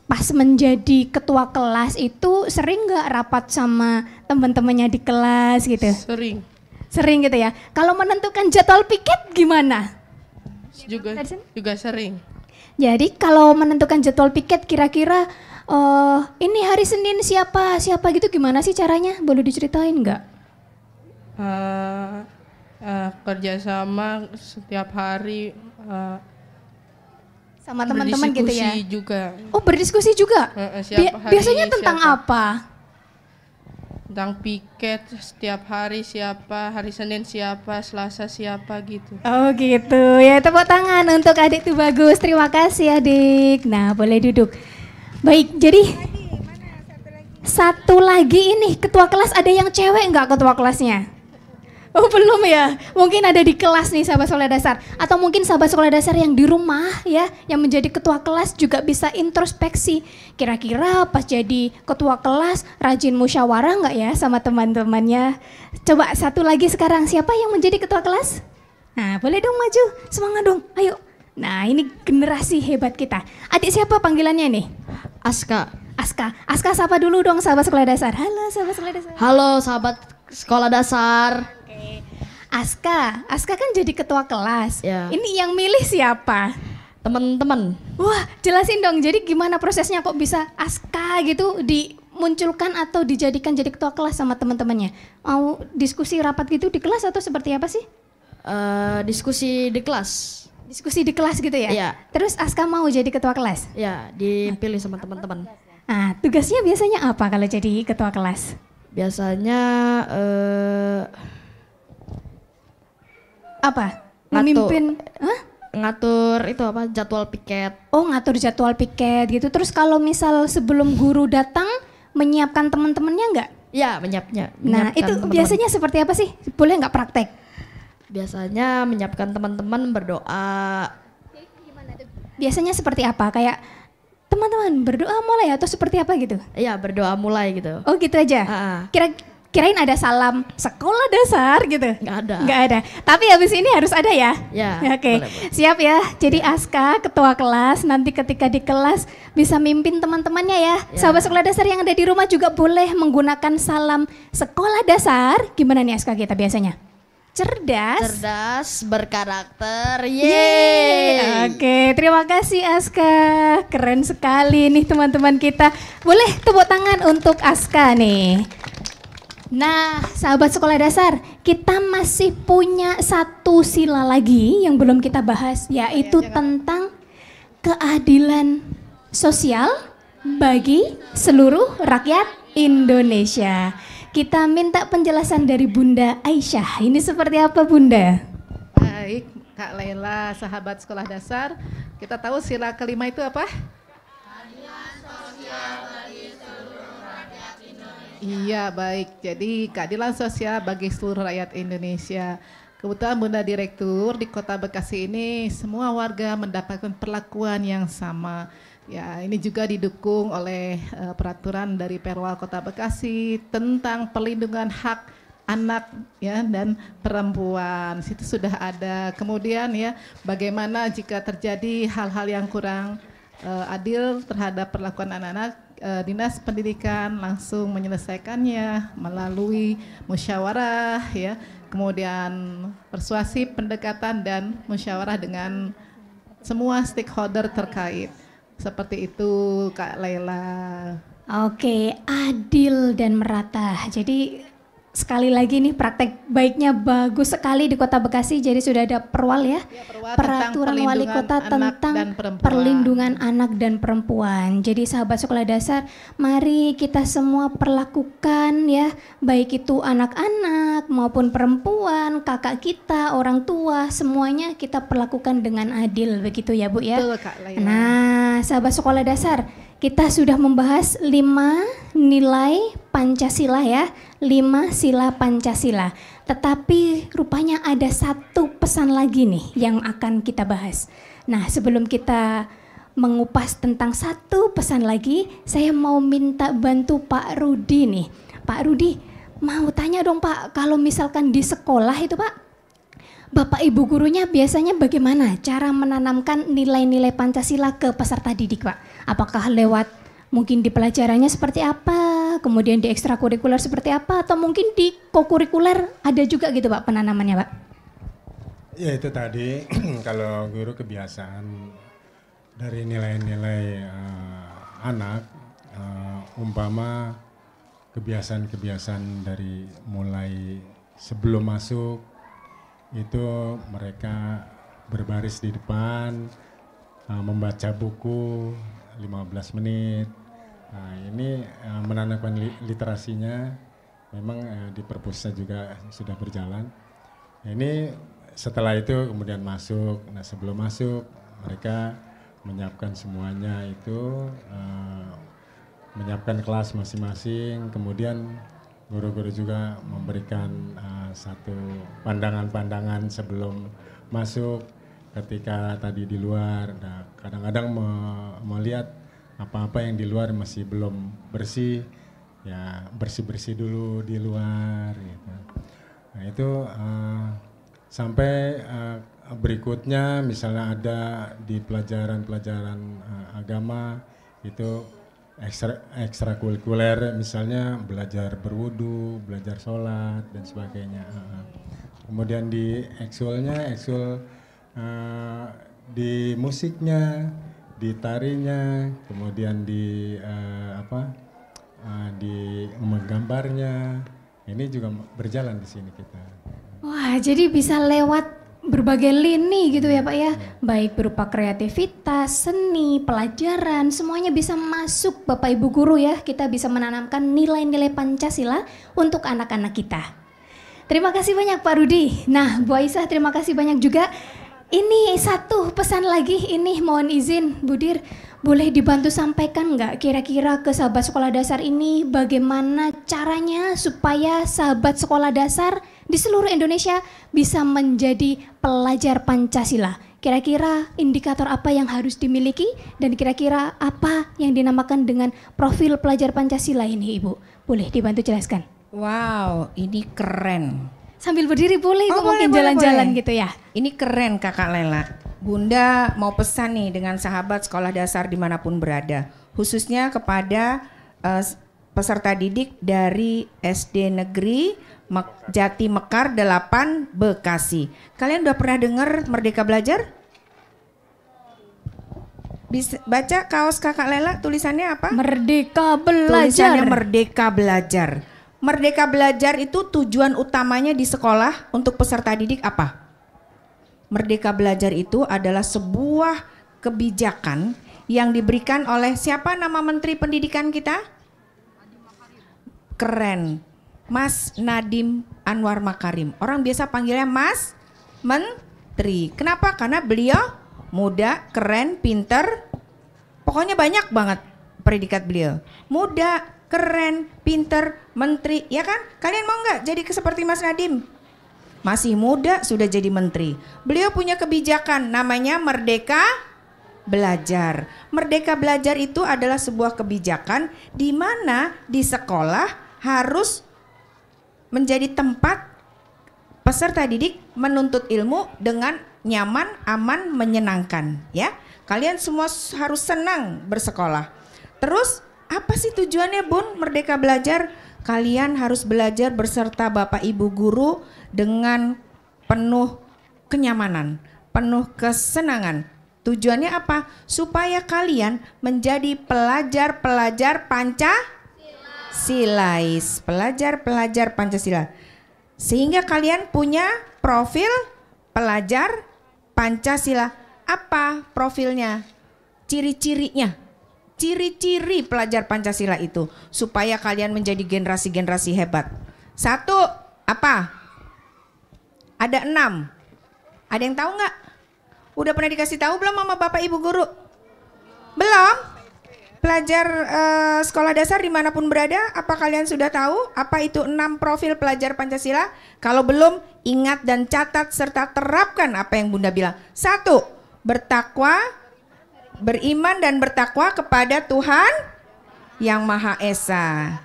pas menjadi ketua kelas itu sering nggak rapat sama teman-temannya di kelas gitu? Sering. Sering gitu ya. Kalau menentukan jadwal piket gimana? Juga sering. Jadi kalau menentukan jadwal piket kira-kira ini hari Senin siapa gitu gimana sih caranya? Boleh diceritain nggak? Kerjasama setiap hari. Sama teman-teman gitu ya? Berdiskusi juga. Oh berdiskusi juga? Biasanya tentang apa? Tentang piket setiap hari siapa, hari Senin siapa, Selasa siapa gitu. Oh gitu ya, tepuk tangan untuk adik tuh Bagus. Terima kasih adik. Nah boleh duduk. Baik, jadi satu lagi ini ketua kelas, ada yang cewek nggak ketua kelasnya? Oh belum ya, mungkin ada di kelas nih sahabat sekolah dasar. Atau mungkin sahabat sekolah dasar yang di rumah ya, yang menjadi ketua kelas juga bisa introspeksi. Kira-kira pas jadi ketua kelas rajin musyawarah nggak ya sama teman-temannya? Coba satu lagi sekarang, siapa yang menjadi ketua kelas? Nah boleh dong maju, semangat dong, ayo. Nah ini generasi hebat kita. Adik siapa panggilannya nih? Aska. Aska sapa dulu dong sahabat sekolah dasar. Halo sahabat sekolah dasar. Halo sahabat sekolah dasar. Aska kan jadi ketua kelas. Ya. Ini yang milih siapa? Teman-teman. Wah, jelasin dong. Jadi gimana prosesnya kok bisa Aska gitu dimunculkan atau dijadikan jadi ketua kelas sama teman-temannya? Mau diskusi rapat gitu di kelas atau seperti apa sih? Diskusi di kelas. Diskusi di kelas gitu ya? Iya. Terus Aska mau jadi ketua kelas? Ya, dipilih sama teman-teman. Nah, tugasnya biasanya apa kalau jadi ketua kelas? Biasanya apa? Memimpin? Hah? Ngatur itu apa? Jadwal piket. Oh, ngatur jadwal piket gitu. Terus kalau misal sebelum guru datang menyiapkan teman-temannya nggak? Ya, Nah, itu teman-teman. biasanya seperti apa sih? Boleh nggak praktek? Biasanya menyiapkan teman-teman berdoa. Biasanya seperti apa? Kayak teman-teman berdoa mulai atau seperti apa gitu? Iya, berdoa mulai gitu. Oh, gitu aja. Ah. kirain ada salam sekolah dasar gitu. Nggak ada. Nggak ada. Tapi habis ini harus ada ya. Ya, Oke, boleh. siap ya. Jadi Aska ketua kelas nanti ketika di kelas bisa mimpin teman-temannya ya. Sahabat sekolah dasar yang ada di rumah juga boleh menggunakan salam sekolah dasar. Gimana nih Aska kita biasanya? Cerdas, berkarakter, Yeay. yeay. Oke, terima kasih Aska. Keren sekali nih teman-teman kita. Boleh tepuk tangan untuk Aska nih. Nah, sahabat sekolah dasar, kita masih punya satu sila lagi yang belum kita bahas, yaitu tentang keadilan sosial bagi seluruh rakyat Indonesia. Kita minta penjelasan dari Bunda Aisyah. Ini seperti apa Bunda? Baik, Kak Laila, sahabat sekolah dasar, kita tahu sila kelima itu apa? Iya, baik. Jadi keadilan sosial bagi seluruh rakyat Indonesia. Kebetulan Bunda Direktur di Kota Bekasi ini semua warga mendapatkan perlakuan yang sama. Ya, ini juga didukung oleh peraturan dari Perwal Kota Bekasi tentang perlindungan hak anak ya dan perempuan. Situ sudah ada. Kemudian ya, bagaimana jika terjadi hal-hal yang kurang adil terhadap perlakuan anak-anak, Dinas Pendidikan langsung menyelesaikannya melalui musyawarah ya. Kemudian persuasi, pendekatan dan musyawarah dengan semua stakeholder terkait. Seperti itu Kak Laila. Oke, adil dan merata. Jadi sekali lagi nih praktek baiknya bagus sekali di Kota Bekasi. Jadi sudah ada perwal ya, Perwal peraturan tentang wali kota perlindungan anak tentang dan perempuan. perlindungan anak dan perempuan. Jadi sahabat sekolah dasar, mari kita semua perlakukan ya, baik itu anak-anak maupun perempuan, kakak kita, orang tua, semuanya kita perlakukan dengan adil begitu ya Bu ya. Betul Kak Laila. Nah, sahabat sekolah dasar, kita sudah membahas 5 nilai Pancasila ya, 5 sila Pancasila. Tetapi rupanya ada satu pesan lagi nih yang akan kita bahas. Nah, sebelum kita mengupas tentang satu pesan lagi, saya mau minta bantu Pak Rudi nih. Pak Rudi, mau tanya dong Pak, kalau misalkan di sekolah itu Pak, Bapak Ibu gurunya biasanya bagaimana cara menanamkan nilai-nilai Pancasila ke peserta didik Pak? Apakah lewat mungkin di pelajarannya seperti apa, kemudian di ekstrakurikuler seperti apa, atau mungkin di kokurikuler ada juga gitu Pak penanamannya Pak? Ya itu tadi kalau guru kebiasaan dari nilai-nilai anak, umpama kebiasaan-kebiasaan dari mulai sebelum masuk itu mereka berbaris di depan, membaca buku 15 menit. Nah, ini menanamkan literasinya memang di perpusat juga sudah berjalan. Ini setelah itu kemudian masuk. Nah, sebelum masuk mereka menyiapkan semuanya itu, menyiapkan kelas masing-masing. Kemudian guru-guru juga memberikan satu pandangan-pandangan sebelum masuk. Ketika tadi di luar, nah, kadang-kadang melihat apa-apa yang di luar masih belum bersih, ya bersih-bersih dulu di luar. Gitu. Nah itu sampai berikutnya misalnya ada di pelajaran-pelajaran agama itu ekstrakurikuler, misalnya belajar berwudu, belajar sholat dan sebagainya. Kemudian di eksulnya, di musiknya, di tarinya, kemudian di di menggambarnya, ini juga berjalan di sini kita. Wah, jadi bisa lewat berbagai lini gitu ya Pak ya, baik berupa kreativitas, seni, pelajaran, semuanya bisa masuk Bapak Ibu guru ya. Kita bisa menanamkan nilai-nilai Pancasila untuk anak-anak kita. Terima kasih banyak Pak Rudi. Nah Bu Aisyah terima kasih banyak juga. Ini satu pesan lagi, ini mohon izin Bu Dir, boleh dibantu sampaikan nggak kira-kira ke sahabat sekolah dasar ini bagaimana caranya supaya sahabat sekolah dasar di seluruh Indonesia bisa menjadi pelajar Pancasila? Kira-kira indikator apa yang harus dimiliki dan kira-kira apa yang dinamakan dengan profil pelajar Pancasila ini Ibu? Boleh dibantu jelaskan? Wow, ini keren. Sambil berdiri boleh, Oh, Ibu, mungkin boleh, jalan-jalan boleh. gitu ya. Ini keren Kakak Lela. Bunda mau pesan nih dengan sahabat sekolah dasar dimanapun berada. Khususnya kepada peserta didik dari SD Negeri Jati Mekar 8 Bekasi. Kalian udah pernah dengar Merdeka Belajar? Bisa baca kaos Kakak Lela, tulisannya apa? Merdeka Tulisannya belajar. Merdeka Belajar. Merdeka Belajar itu tujuan utamanya di sekolah untuk peserta didik apa? Merdeka Belajar itu adalah sebuah kebijakan yang diberikan oleh siapa nama Menteri Pendidikan kita? Keren, Mas Nadiem Anwar Makarim. Orang biasa panggilnya Mas Menteri. Kenapa? Karena beliau muda, keren, pinter. Pokoknya banyak banget predikat beliau. Muda, keren, pinter, menteri, ya kan? Kalian mau nggak jadi seperti Mas Nadiem? Masih muda sudah jadi menteri. Beliau punya kebijakan namanya Merdeka Belajar. Merdeka Belajar itu adalah sebuah kebijakan di mana di sekolah harus menjadi tempat peserta didik menuntut ilmu dengan nyaman, aman, menyenangkan, ya. Kalian semua harus senang bersekolah. Terus apa sih tujuannya, Bun, Merdeka Belajar? Kalian harus belajar beserta Bapak Ibu guru dengan penuh kenyamanan, penuh kesenangan. Tujuannya apa? Supaya kalian menjadi pelajar-pelajar Pancasilais, pelajar-pelajar Pancasila. Sehingga kalian punya profil pelajar Pancasila. Apa profilnya? Ciri-cirinya. Ciri-ciri pelajar Pancasila itu supaya kalian menjadi generasi-generasi hebat. 1, apa? Ada 6. Ada yang tahu nggak? Udah pernah dikasih tahu belum sama Bapak Ibu guru? Belum? Pelajar sekolah dasar dimanapun berada, apa kalian sudah tahu apa itu 6 profil pelajar Pancasila? Kalau belum, ingat dan catat serta terapkan apa yang Bunda bilang. 1, bertakwa, beriman dan bertakwa kepada Tuhan yang Maha Esa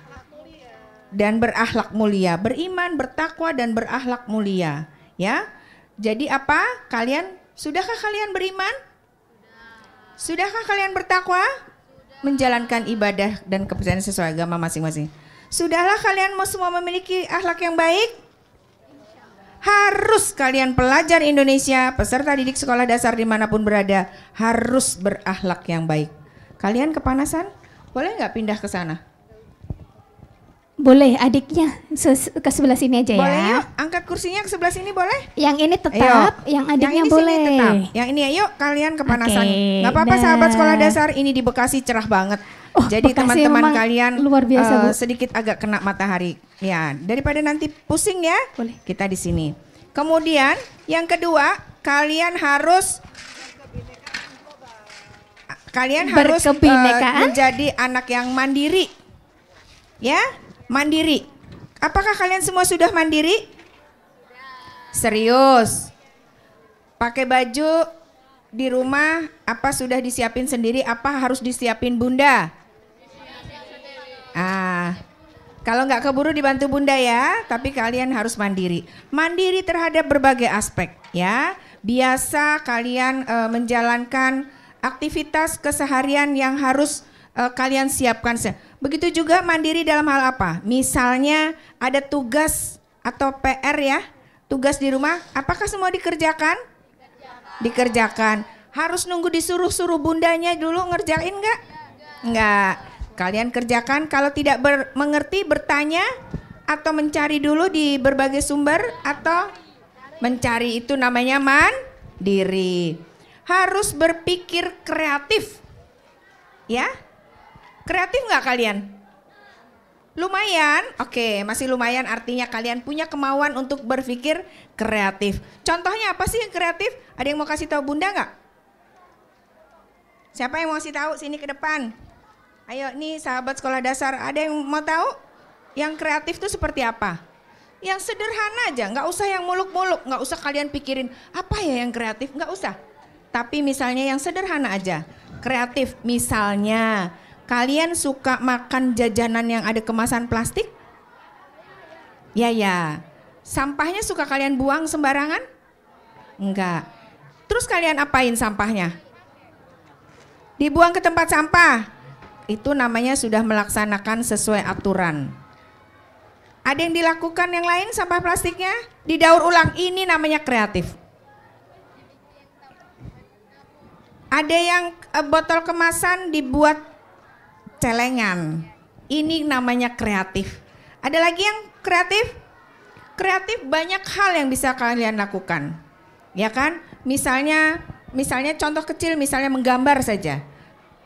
dan berakhlak mulia. Beriman, bertakwa dan berakhlak mulia, ya. Jadi apa? Sudahkah kalian beriman? Sudahkah kalian bertakwa? Menjalankan ibadah dan kepercayaan sesuai agama masing-masing. Sudahlah kalian semua memiliki akhlak yang baik? Harus kalian pelajar Indonesia, peserta didik sekolah dasar dimanapun berada, harus berakhlak yang baik. Kalian kepanasan? Boleh nggak pindah ke sana? Boleh, adiknya ke sebelah sini aja ya. Boleh yuk, angkat kursinya ke sebelah sini boleh? Yang ini tetap, yang adiknya yang ini boleh. Sini tetap. Yang ini ayo kalian kepanasan. Oke, Nggak apa-apa dah. sahabat sekolah dasar, ini di Bekasi cerah banget. Oh, Jadi Bekasi teman-teman memang kalian luar biasa, Bu. sedikit agak kena matahari. Ya, daripada nanti pusing ya. Boleh. Kita di sini. Kemudian yang kedua, kalian harus Berkebinekaan. menjadi anak yang mandiri. Ya, mandiri. Apakah kalian semua sudah mandiri? Serius? Pakai baju di rumah apa sudah disiapin sendiri? Apa harus disiapin Bunda? Kalau nggak keburu dibantu Bunda ya, tapi kalian harus mandiri. Mandiri terhadap berbagai aspek ya. Biasa kalian menjalankan aktivitas keseharian yang harus kalian siapkan. Begitu juga mandiri dalam hal apa? Misalnya ada tugas atau PR ya, tugas di rumah, apakah semua dikerjakan? Dikerjakan. Harus nunggu disuruh-suruh bundanya dulu ngerjain nggak? Nggak. Kalian kerjakan. Kalau tidak mengerti bertanya atau mencari dulu di berbagai sumber atau mencari, itu namanya mandiri. Harus berpikir kreatif, ya. Kreatif nggak kalian? Lumayan, oke, masih lumayan, artinya kalian punya kemauan untuk berpikir kreatif. Contohnya apa sih yang kreatif? Ada yang mau kasih tahu Bunda nggak? Siapa yang mau kasih tahu? Sini ke depan. Ayo nih sahabat sekolah dasar, ada yang mau tahu? Yang kreatif itu seperti apa? Yang sederhana aja, nggak usah yang muluk-muluk, nggak usah kalian pikirin apa ya yang kreatif, nggak usah. Tapi misalnya yang sederhana aja, kreatif. Misalnya kalian suka makan jajanan yang ada kemasan plastik? Ya. Sampahnya suka kalian buang sembarangan? Enggak. Terus kalian apain sampahnya? Dibuang ke tempat sampah. Itu namanya sudah melaksanakan sesuai aturan. Ada yang dilakukan yang lain sampah plastiknya? Didaur ulang, ini namanya kreatif. Ada yang botol kemasan dibuat celengan. Ini namanya kreatif. Ada lagi yang kreatif? Kreatif banyak hal yang bisa kalian lakukan. Ya kan? Misalnya contoh kecil, misalnya menggambar saja.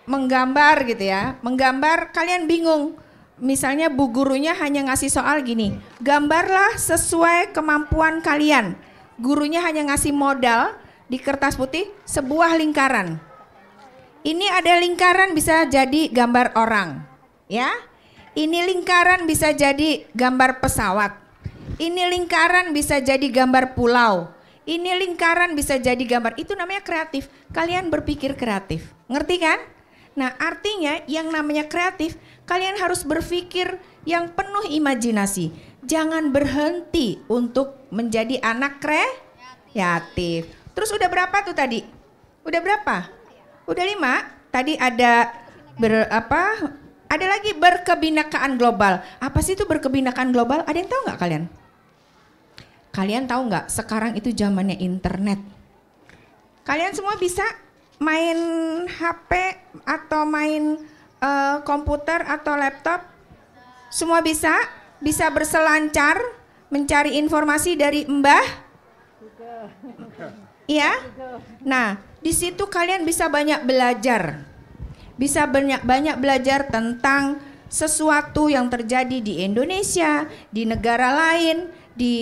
Menggambar gitu ya. Menggambar kalian bingung. Misalnya bu gurunya hanya ngasih soal gini. Gambarlah sesuai kemampuan kalian. Gurunya hanya ngasih modal di kertas putih sebuah lingkaran. Ini ada lingkaran bisa jadi gambar orang. Ya. Ini lingkaran bisa jadi gambar pesawat. Ini lingkaran bisa jadi gambar pulau. Ini lingkaran bisa jadi gambar. Itu namanya kreatif. Kalian berpikir kreatif. Ngerti kan? Nah, artinya yang namanya kreatif, kalian harus berpikir yang penuh imajinasi. Jangan berhenti untuk menjadi anak kreatif. Terus udah berapa tuh tadi? Udah berapa? Udah 5. Tadi ada ada lagi berkebinekaan global. Apa sih itu berkebinekaan global? Ada yang tahu nggak kalian? Kalian tahu nggak sekarang itu zamannya internet. Kalian semua bisa main HP atau main komputer atau laptop? Semua bisa? Bisa berselancar mencari informasi dari Mbah? Iya? Nah, di situ kalian bisa banyak belajar. Bisa banyak belajar tentang sesuatu yang terjadi di Indonesia, di negara lain, di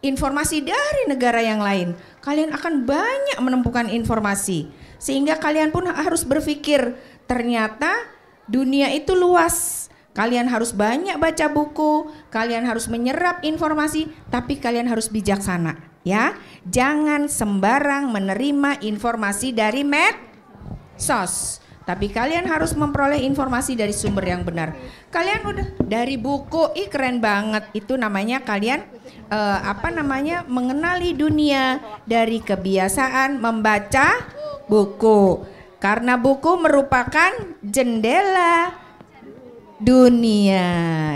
informasi dari negara yang lain. Kalian akan banyak menemukan informasi. Sehingga kalian pun harus berpikir, ternyata dunia itu luas. Kalian harus banyak baca buku, kalian harus menyerap informasi, tapi kalian harus bijaksana, ya. Jangan sembarang menerima informasi dari medsos. Tapi kalian harus memperoleh informasi dari sumber yang benar. Kalian udah dari buku, keren banget. Itu namanya kalian mengenali dunia dari kebiasaan membaca buku. Karena buku merupakan jendela dunia,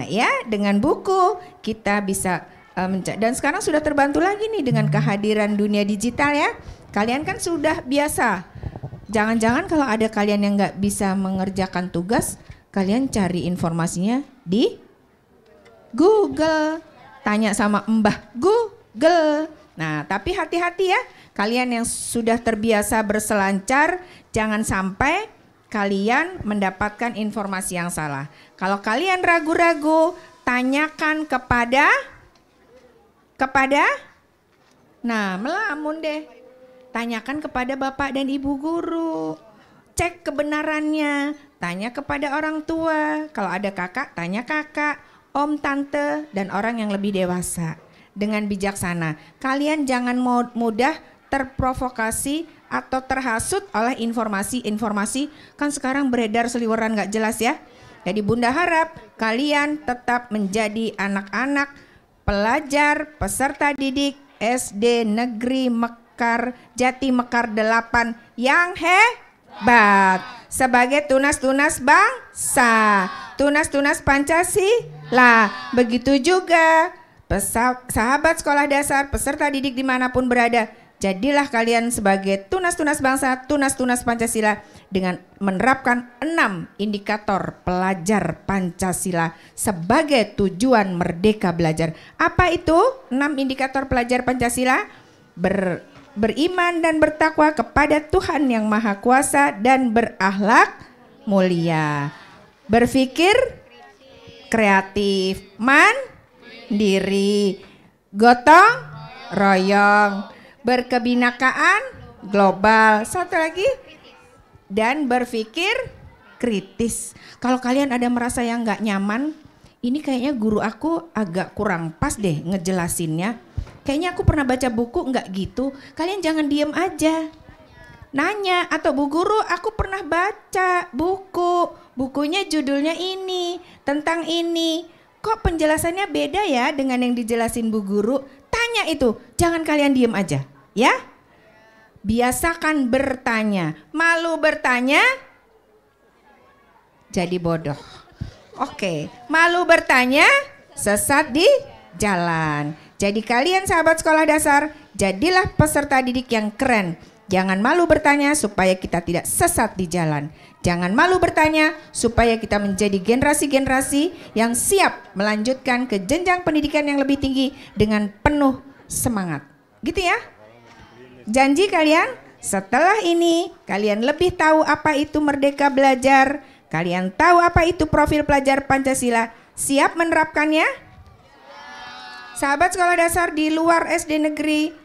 ya. Dengan buku kita bisa dan sekarang sudah terbantu lagi nih dengan kehadiran dunia digital, ya. Kalian kan sudah biasa. Jangan-jangan kalau ada kalian yang nggak bisa mengerjakan tugas, kalian cari informasinya di Google. Tanya sama Mbah Google. Nah, tapi hati-hati ya. Kalian yang sudah terbiasa berselancar, jangan sampai kalian mendapatkan informasi yang salah. Kalau kalian ragu-ragu, tanyakan kepada melamun deh. Tanyakan kepada bapak dan ibu guru. Cek kebenarannya. Tanya kepada orang tua. Kalau ada kakak, tanya kakak, om, tante, dan orang yang lebih dewasa. Dengan bijaksana. Kalian jangan mudah terprovokasi atau terhasut oleh informasi-informasi. Kan sekarang beredar seliweran gak jelas, ya. Jadi Bunda harap kalian tetap menjadi anak-anak pelajar peserta didik SD Negeri Jati Mekar 8 yang hebat sebagai tunas-tunas bangsa, tunas-tunas Pancasila. Begitu juga sahabat sekolah dasar, peserta didik dimanapun berada, jadilah kalian sebagai tunas-tunas bangsa, tunas-tunas Pancasila dengan menerapkan 6 indikator pelajar Pancasila sebagai tujuan merdeka belajar. Apa itu 6 indikator pelajar Pancasila? Beriman dan bertakwa kepada Tuhan yang Maha Kuasa dan berakhlak mulia. Berpikir kreatif, mandiri, gotong royong, berkebinekaan global. Satu lagi, dan berpikir kritis. Kalau kalian ada merasa yang nggak nyaman, ini kayaknya guru aku agak kurang pas deh ngejelasinnya. Kayaknya aku pernah baca buku nggak gitu. Kalian jangan diem aja. Nanya, atau Bu Guru aku pernah baca buku. Bukunya judulnya ini, tentang ini. kok penjelasannya beda ya dengan yang dijelasin Bu Guru? Tanya itu, jangan kalian diem aja, ya. Biasakan bertanya. Malu bertanya, jadi bodoh. Oke, malu bertanya, sesat di jalan. Jadi kalian sahabat sekolah dasar, jadilah peserta didik yang keren. Jangan malu bertanya supaya kita tidak sesat di jalan. Jangan malu bertanya supaya kita menjadi generasi-generasi yang siap melanjutkan ke jenjang pendidikan yang lebih tinggi dengan penuh semangat. Gitu ya? Janji kalian? Setelah ini kalian lebih tahu apa itu merdeka belajar. Kalian tahu apa itu profil pelajar Pancasila. Siap menerapkannya? Sahabat sekolah dasar di luar SD Negeri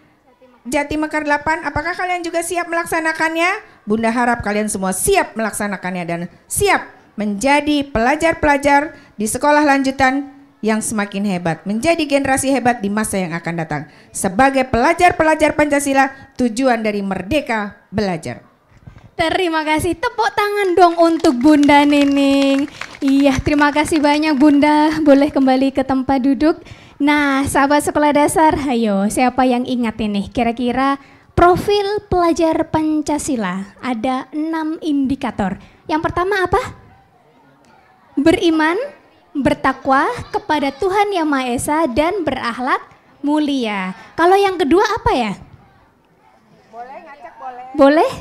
Jati Mekar 8, apakah kalian juga siap melaksanakannya? Bunda harap kalian semua siap melaksanakannya dan siap menjadi pelajar-pelajar di sekolah lanjutan yang semakin hebat, menjadi generasi hebat di masa yang akan datang. Sebagai pelajar-pelajar Pancasila, tujuan dari Merdeka Belajar. Terima kasih, tepuk tangan dong untuk Bunda Nining. Iya, terima kasih banyak Bunda, boleh kembali ke tempat duduk. Nah, sahabat sekolah dasar, ayo siapa yang ingat ini? Kira-kira profil pelajar Pancasila ada 6 indikator. Yang pertama apa? Beriman, bertakwa kepada Tuhan Yang Maha Esa dan berakhlak mulia. Kalau yang kedua apa ya? Boleh ngacak boleh. Boleh?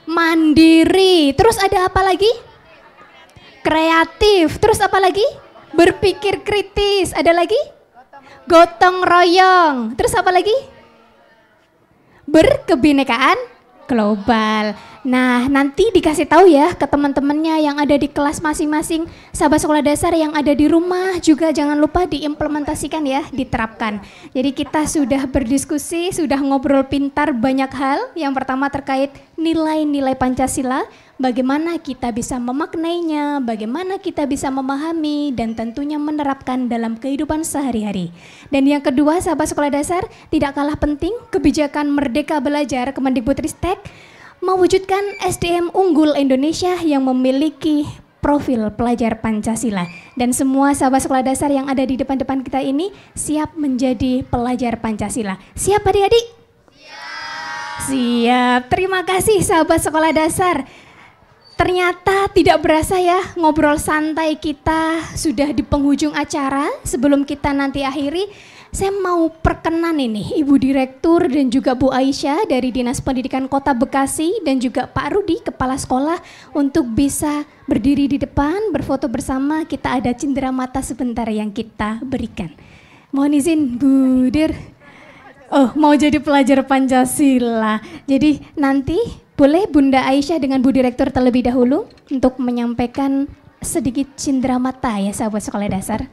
Mandiri. Terus ada apa lagi? Kreatif. Terus apa lagi? Berpikir kritis. Ada lagi? Gotong royong. Terus apa lagi? Berkebinekaan global. Nah, nanti dikasih tahu ya ke teman-temannya yang ada di kelas masing-masing. Sahabat sekolah dasar yang ada di rumah juga jangan lupa diimplementasikan ya, diterapkan. Jadi kita sudah berdiskusi, sudah ngobrol pintar banyak hal. Yang pertama terkait nilai-nilai Pancasila, bagaimana kita bisa memaknainya, bagaimana kita bisa memahami dan tentunya menerapkan dalam kehidupan sehari-hari. Dan yang kedua, sahabat sekolah dasar, tidak kalah penting kebijakan Merdeka Belajar Kemendikbudristek mewujudkan SDM unggul Indonesia yang memiliki profil pelajar Pancasila. Dan semua sahabat sekolah dasar yang ada di depan-depan kita ini siap menjadi pelajar Pancasila. Siap adik-adik? Siap. Terima kasih sahabat sekolah dasar. Ternyata tidak berasa ya, ngobrol santai kita sudah di penghujung acara. Sebelum kita nanti akhiri, saya mau perkenan ini Ibu Direktur dan juga Bu Aisyah dari Dinas Pendidikan Kota Bekasi dan juga Pak Rudi Kepala Sekolah untuk bisa berdiri di depan, berfoto bersama. Kita ada cindera mata sebentar yang kita berikan. Mohon izin Bu Dir. Oh, mau jadi pelajar Pancasila. Jadi nanti boleh Bunda Aisyah dengan Bu Direktur terlebih dahulu untuk menyampaikan sedikit cindera mata ya sahabat sekolah dasar.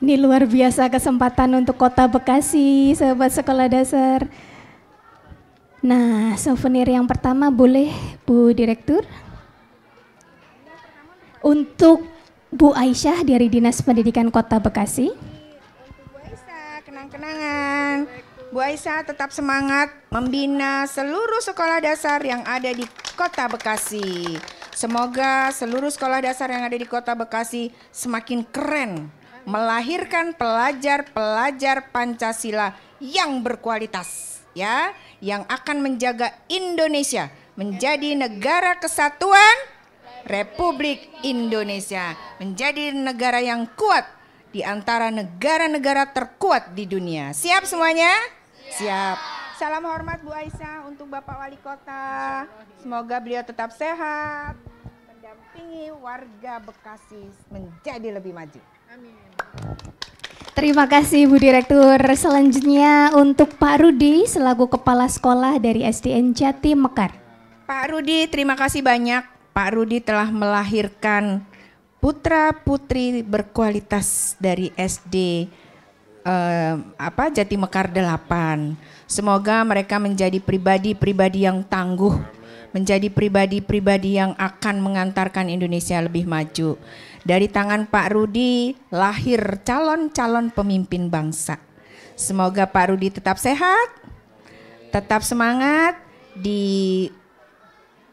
Ini luar biasa kesempatan untuk Kota Bekasi, sahabat sekolah dasar. Nah, souvenir yang pertama boleh Bu Direktur. Untuk Bu Aisyah dari Dinas Pendidikan Kota Bekasi. Bu Aisyah, kenang-kenangan. Bu Aisyah tetap semangat membina seluruh sekolah dasar yang ada di Kota Bekasi. Semoga seluruh sekolah dasar yang ada di Kota Bekasi semakin keren, melahirkan pelajar-pelajar Pancasila yang berkualitas, ya, yang akan menjaga Indonesia menjadi negara kesatuan Republik Indonesia, menjadi negara yang kuat di antara negara-negara terkuat di dunia. Siap semuanya? Siap. Salam hormat Bu Aisyah untuk Bapak Wali Kota. Semoga beliau tetap sehat, mendampingi warga Bekasi menjadi lebih maju. Terima kasih Bu Direktur. Selanjutnya untuk Pak Rudi selaku Kepala Sekolah dari SDN Jati Mekar. Pak Rudi, terima kasih banyak. Pak Rudi telah melahirkan putra-putri berkualitas dari SD Jati Mekar 8. Semoga mereka menjadi pribadi-pribadi yang tangguh, menjadi pribadi-pribadi yang akan mengantarkan Indonesia lebih maju. Dari tangan Pak Rudi lahir calon-calon pemimpin bangsa. Semoga Pak Rudi tetap sehat, tetap semangat di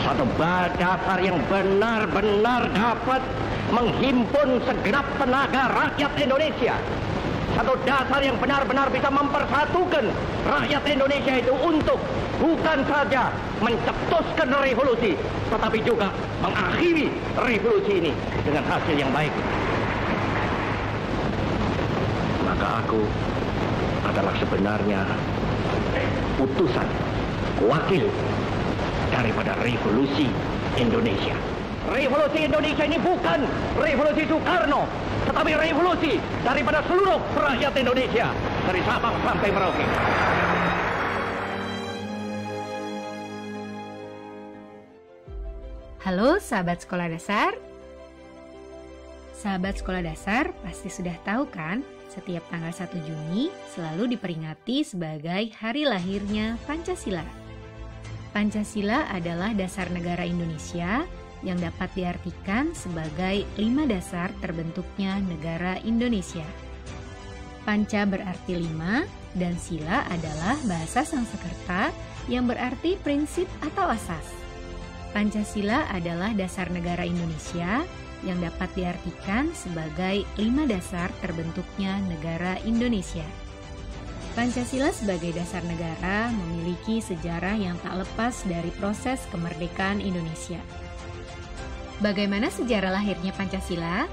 Satu dasar yang benar-benar dapat menghimpun segenap tenaga rakyat Indonesia. Satu dasar yang benar-benar bisa mempersatukan rakyat Indonesia itu untuk bukan saja mencetuskan revolusi, tetapi juga mengakhiri revolusi ini dengan hasil yang baik. Maka aku adalah sebenarnya utusan, wakil daripada revolusi Indonesia. Revolusi Indonesia ini bukan revolusi Soekarno, tetapi revolusi daripada seluruh rakyat Indonesia, dari Sabang sampai Merauke. Halo sahabat sekolah dasar. Sahabat sekolah dasar pasti sudah tahu kan, setiap tanggal 1 Juni selalu diperingati sebagai hari lahirnya Pancasila. Pancasila adalah dasar negara Indonesia yang dapat diartikan sebagai 5 dasar terbentuknya negara Indonesia. Panca berarti 5 dan sila adalah bahasa Sanskerta yang berarti prinsip atau asas. Pancasila adalah dasar negara Indonesia yang dapat diartikan sebagai 5 dasar terbentuknya negara Indonesia. Pancasila sebagai dasar negara memiliki sejarah yang tak lepas dari proses kemerdekaan Indonesia. Bagaimana sejarah lahirnya Pancasila?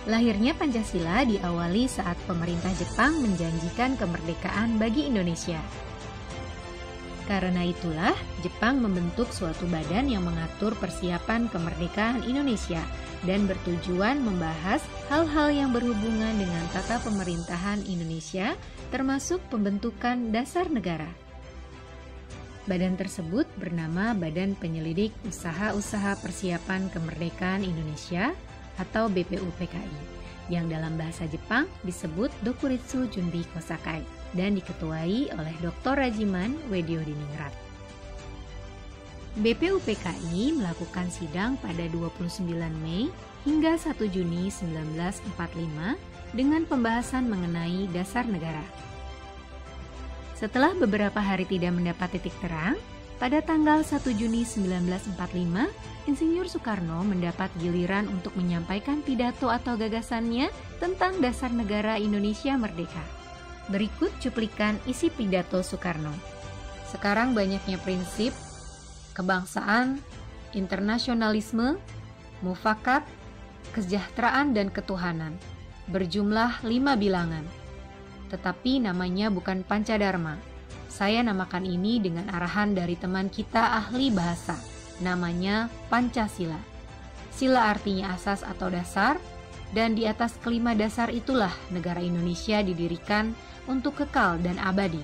Lahirnya Pancasila diawali saat pemerintah Jepang menjanjikan kemerdekaan bagi Indonesia. Karena itulah, Jepang membentuk suatu badan yang mengatur persiapan kemerdekaan Indonesia dan bertujuan membahas hal-hal yang berhubungan dengan tata pemerintahan Indonesia, termasuk pembentukan dasar negara. Badan tersebut bernama Badan Penyelidik Usaha-Usaha Persiapan Kemerdekaan Indonesia atau BPUPKI, yang dalam bahasa Jepang disebut Dokuritsu Junbi Kosakai dan diketuai oleh Dr. Rajiman Wediodiningrat. BPUPKI melakukan sidang pada 29 Mei hingga 1 Juni 1945 dengan pembahasan mengenai dasar negara. Setelah beberapa hari tidak mendapat titik terang, pada tanggal 1 Juni 1945, Insinyur Soekarno mendapat giliran untuk menyampaikan pidato atau gagasannya tentang dasar negara Indonesia merdeka. Berikut cuplikan isi pidato Soekarno. Sekarang banyaknya prinsip, kebangsaan, internasionalisme, mufakat, kesejahteraan dan ketuhanan, berjumlah 5 bilangan. Tetapi namanya bukan Pancadharma. Saya namakan ini dengan arahan dari teman kita ahli bahasa. Namanya Pancasila. Sila artinya asas atau dasar, dan di atas kelima dasar itulah negara Indonesia didirikan untuk kekal dan abadi.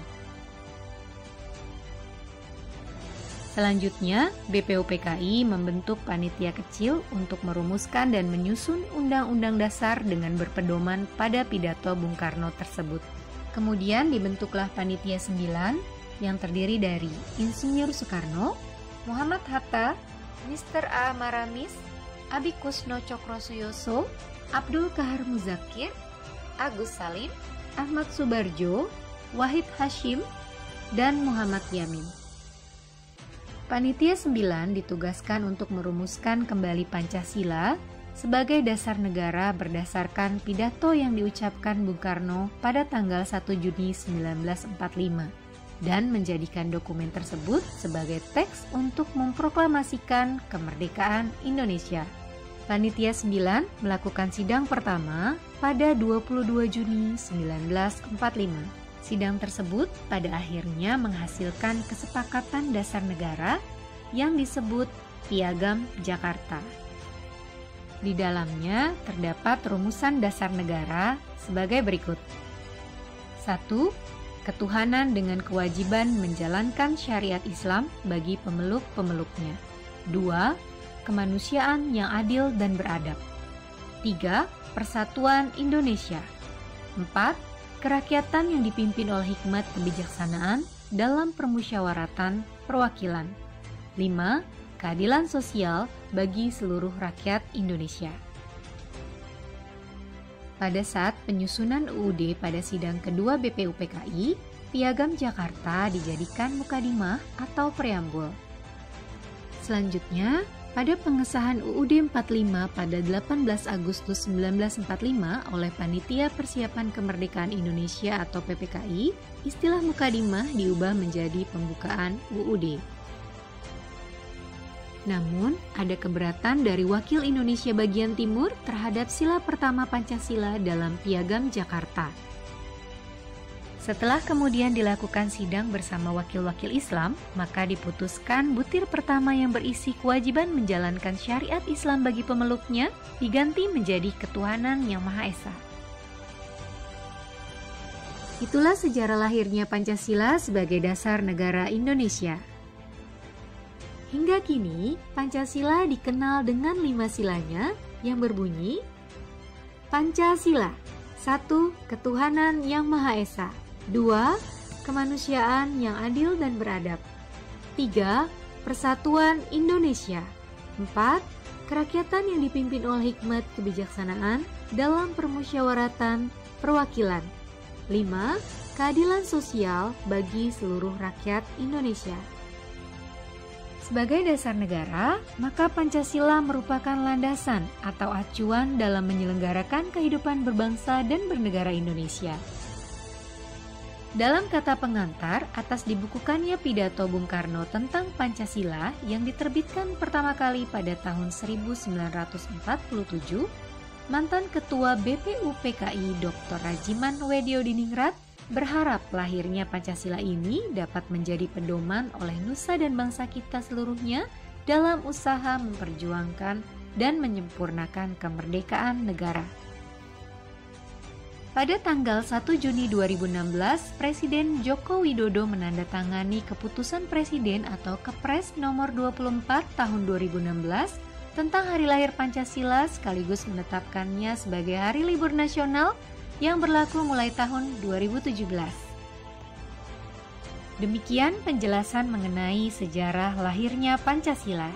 Selanjutnya, BPUPKI membentuk panitia kecil untuk merumuskan dan menyusun undang-undang dasar dengan berpedoman pada pidato Bung Karno tersebut. Kemudian dibentuklah panitia 9 yang terdiri dari Insinyur Soekarno, Muhammad Hatta, Mr. A. Maramis, Abi Kusno Cokrosuyoso, Abdul Kahar Muzakir, Agus Salim, Ahmad Subarjo, Wahid Hashim, dan Muhammad Yamin. Panitia 9 ditugaskan untuk merumuskan kembali Pancasila sebagai dasar negara berdasarkan pidato yang diucapkan Bung Karno pada tanggal 1 Juni 1945 dan menjadikan dokumen tersebut sebagai teks untuk memproklamasikan kemerdekaan Indonesia. Panitia 9 melakukan sidang pertama pada 22 Juni 1945. Sidang tersebut pada akhirnya menghasilkan kesepakatan dasar negara yang disebut Piagam Jakarta. Di dalamnya terdapat rumusan dasar negara sebagai berikut. 1. Ketuhanan dengan kewajiban menjalankan syariat Islam bagi pemeluk-pemeluknya. 2. Kemanusiaan yang adil dan beradab. 3. Persatuan Indonesia. 4. Kerakyatan yang dipimpin oleh hikmat kebijaksanaan dalam permusyawaratan perwakilan. 5. Keadilan sosial bagi seluruh rakyat Indonesia. Pada saat penyusunan UUD pada sidang kedua BPUPKI, Piagam Jakarta dijadikan mukadimah atau preambul. Selanjutnya, pada pengesahan UUD 45 pada 18 Agustus 1945 oleh Panitia Persiapan Kemerdekaan Indonesia atau PPKI, istilah mukadimah diubah menjadi pembukaan UUD. Namun, ada keberatan dari Wakil Indonesia bagian Timur terhadap sila pertama Pancasila dalam Piagam Jakarta. Setelah kemudian dilakukan sidang bersama wakil-wakil Islam, maka diputuskan butir pertama yang berisi kewajiban menjalankan syariat Islam bagi pemeluknya diganti menjadi ketuhanan yang Maha Esa. Itulah sejarah lahirnya Pancasila sebagai dasar negara Indonesia. Hingga kini, Pancasila dikenal dengan 5 silanya yang berbunyi: Pancasila, 1. Ketuhanan yang Maha Esa, 2. Kemanusiaan yang adil dan beradab, 3. Persatuan Indonesia, 4. Kerakyatan yang dipimpin oleh hikmat kebijaksanaan dalam permusyawaratan perwakilan, 5. Keadilan sosial bagi seluruh rakyat Indonesia. Sebagai dasar negara, maka Pancasila merupakan landasan atau acuan dalam menyelenggarakan kehidupan berbangsa dan bernegara Indonesia. Dalam kata pengantar atas dibukukannya pidato Bung Karno tentang Pancasila yang diterbitkan pertama kali pada tahun 1947, mantan Ketua BPUPKI Dr. Rajiman Weddiodiningrat berharap lahirnya Pancasila ini dapat menjadi pedoman oleh nusa dan bangsa kita seluruhnya dalam usaha memperjuangkan dan menyempurnakan kemerdekaan negara. Pada tanggal 1 Juni 2016, Presiden Joko Widodo menandatangani Keputusan Presiden atau Kepres nomor 24 tahun 2016 tentang Hari Lahir Pancasila sekaligus menetapkannya sebagai hari libur nasional yang berlaku mulai tahun 2017. Demikian penjelasan mengenai sejarah lahirnya Pancasila.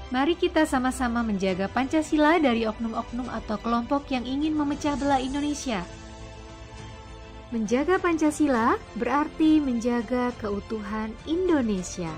Mari kita sama-sama menjaga Pancasila dari oknum-oknum atau kelompok yang ingin memecah belah Indonesia. Menjaga Pancasila berarti menjaga keutuhan Indonesia.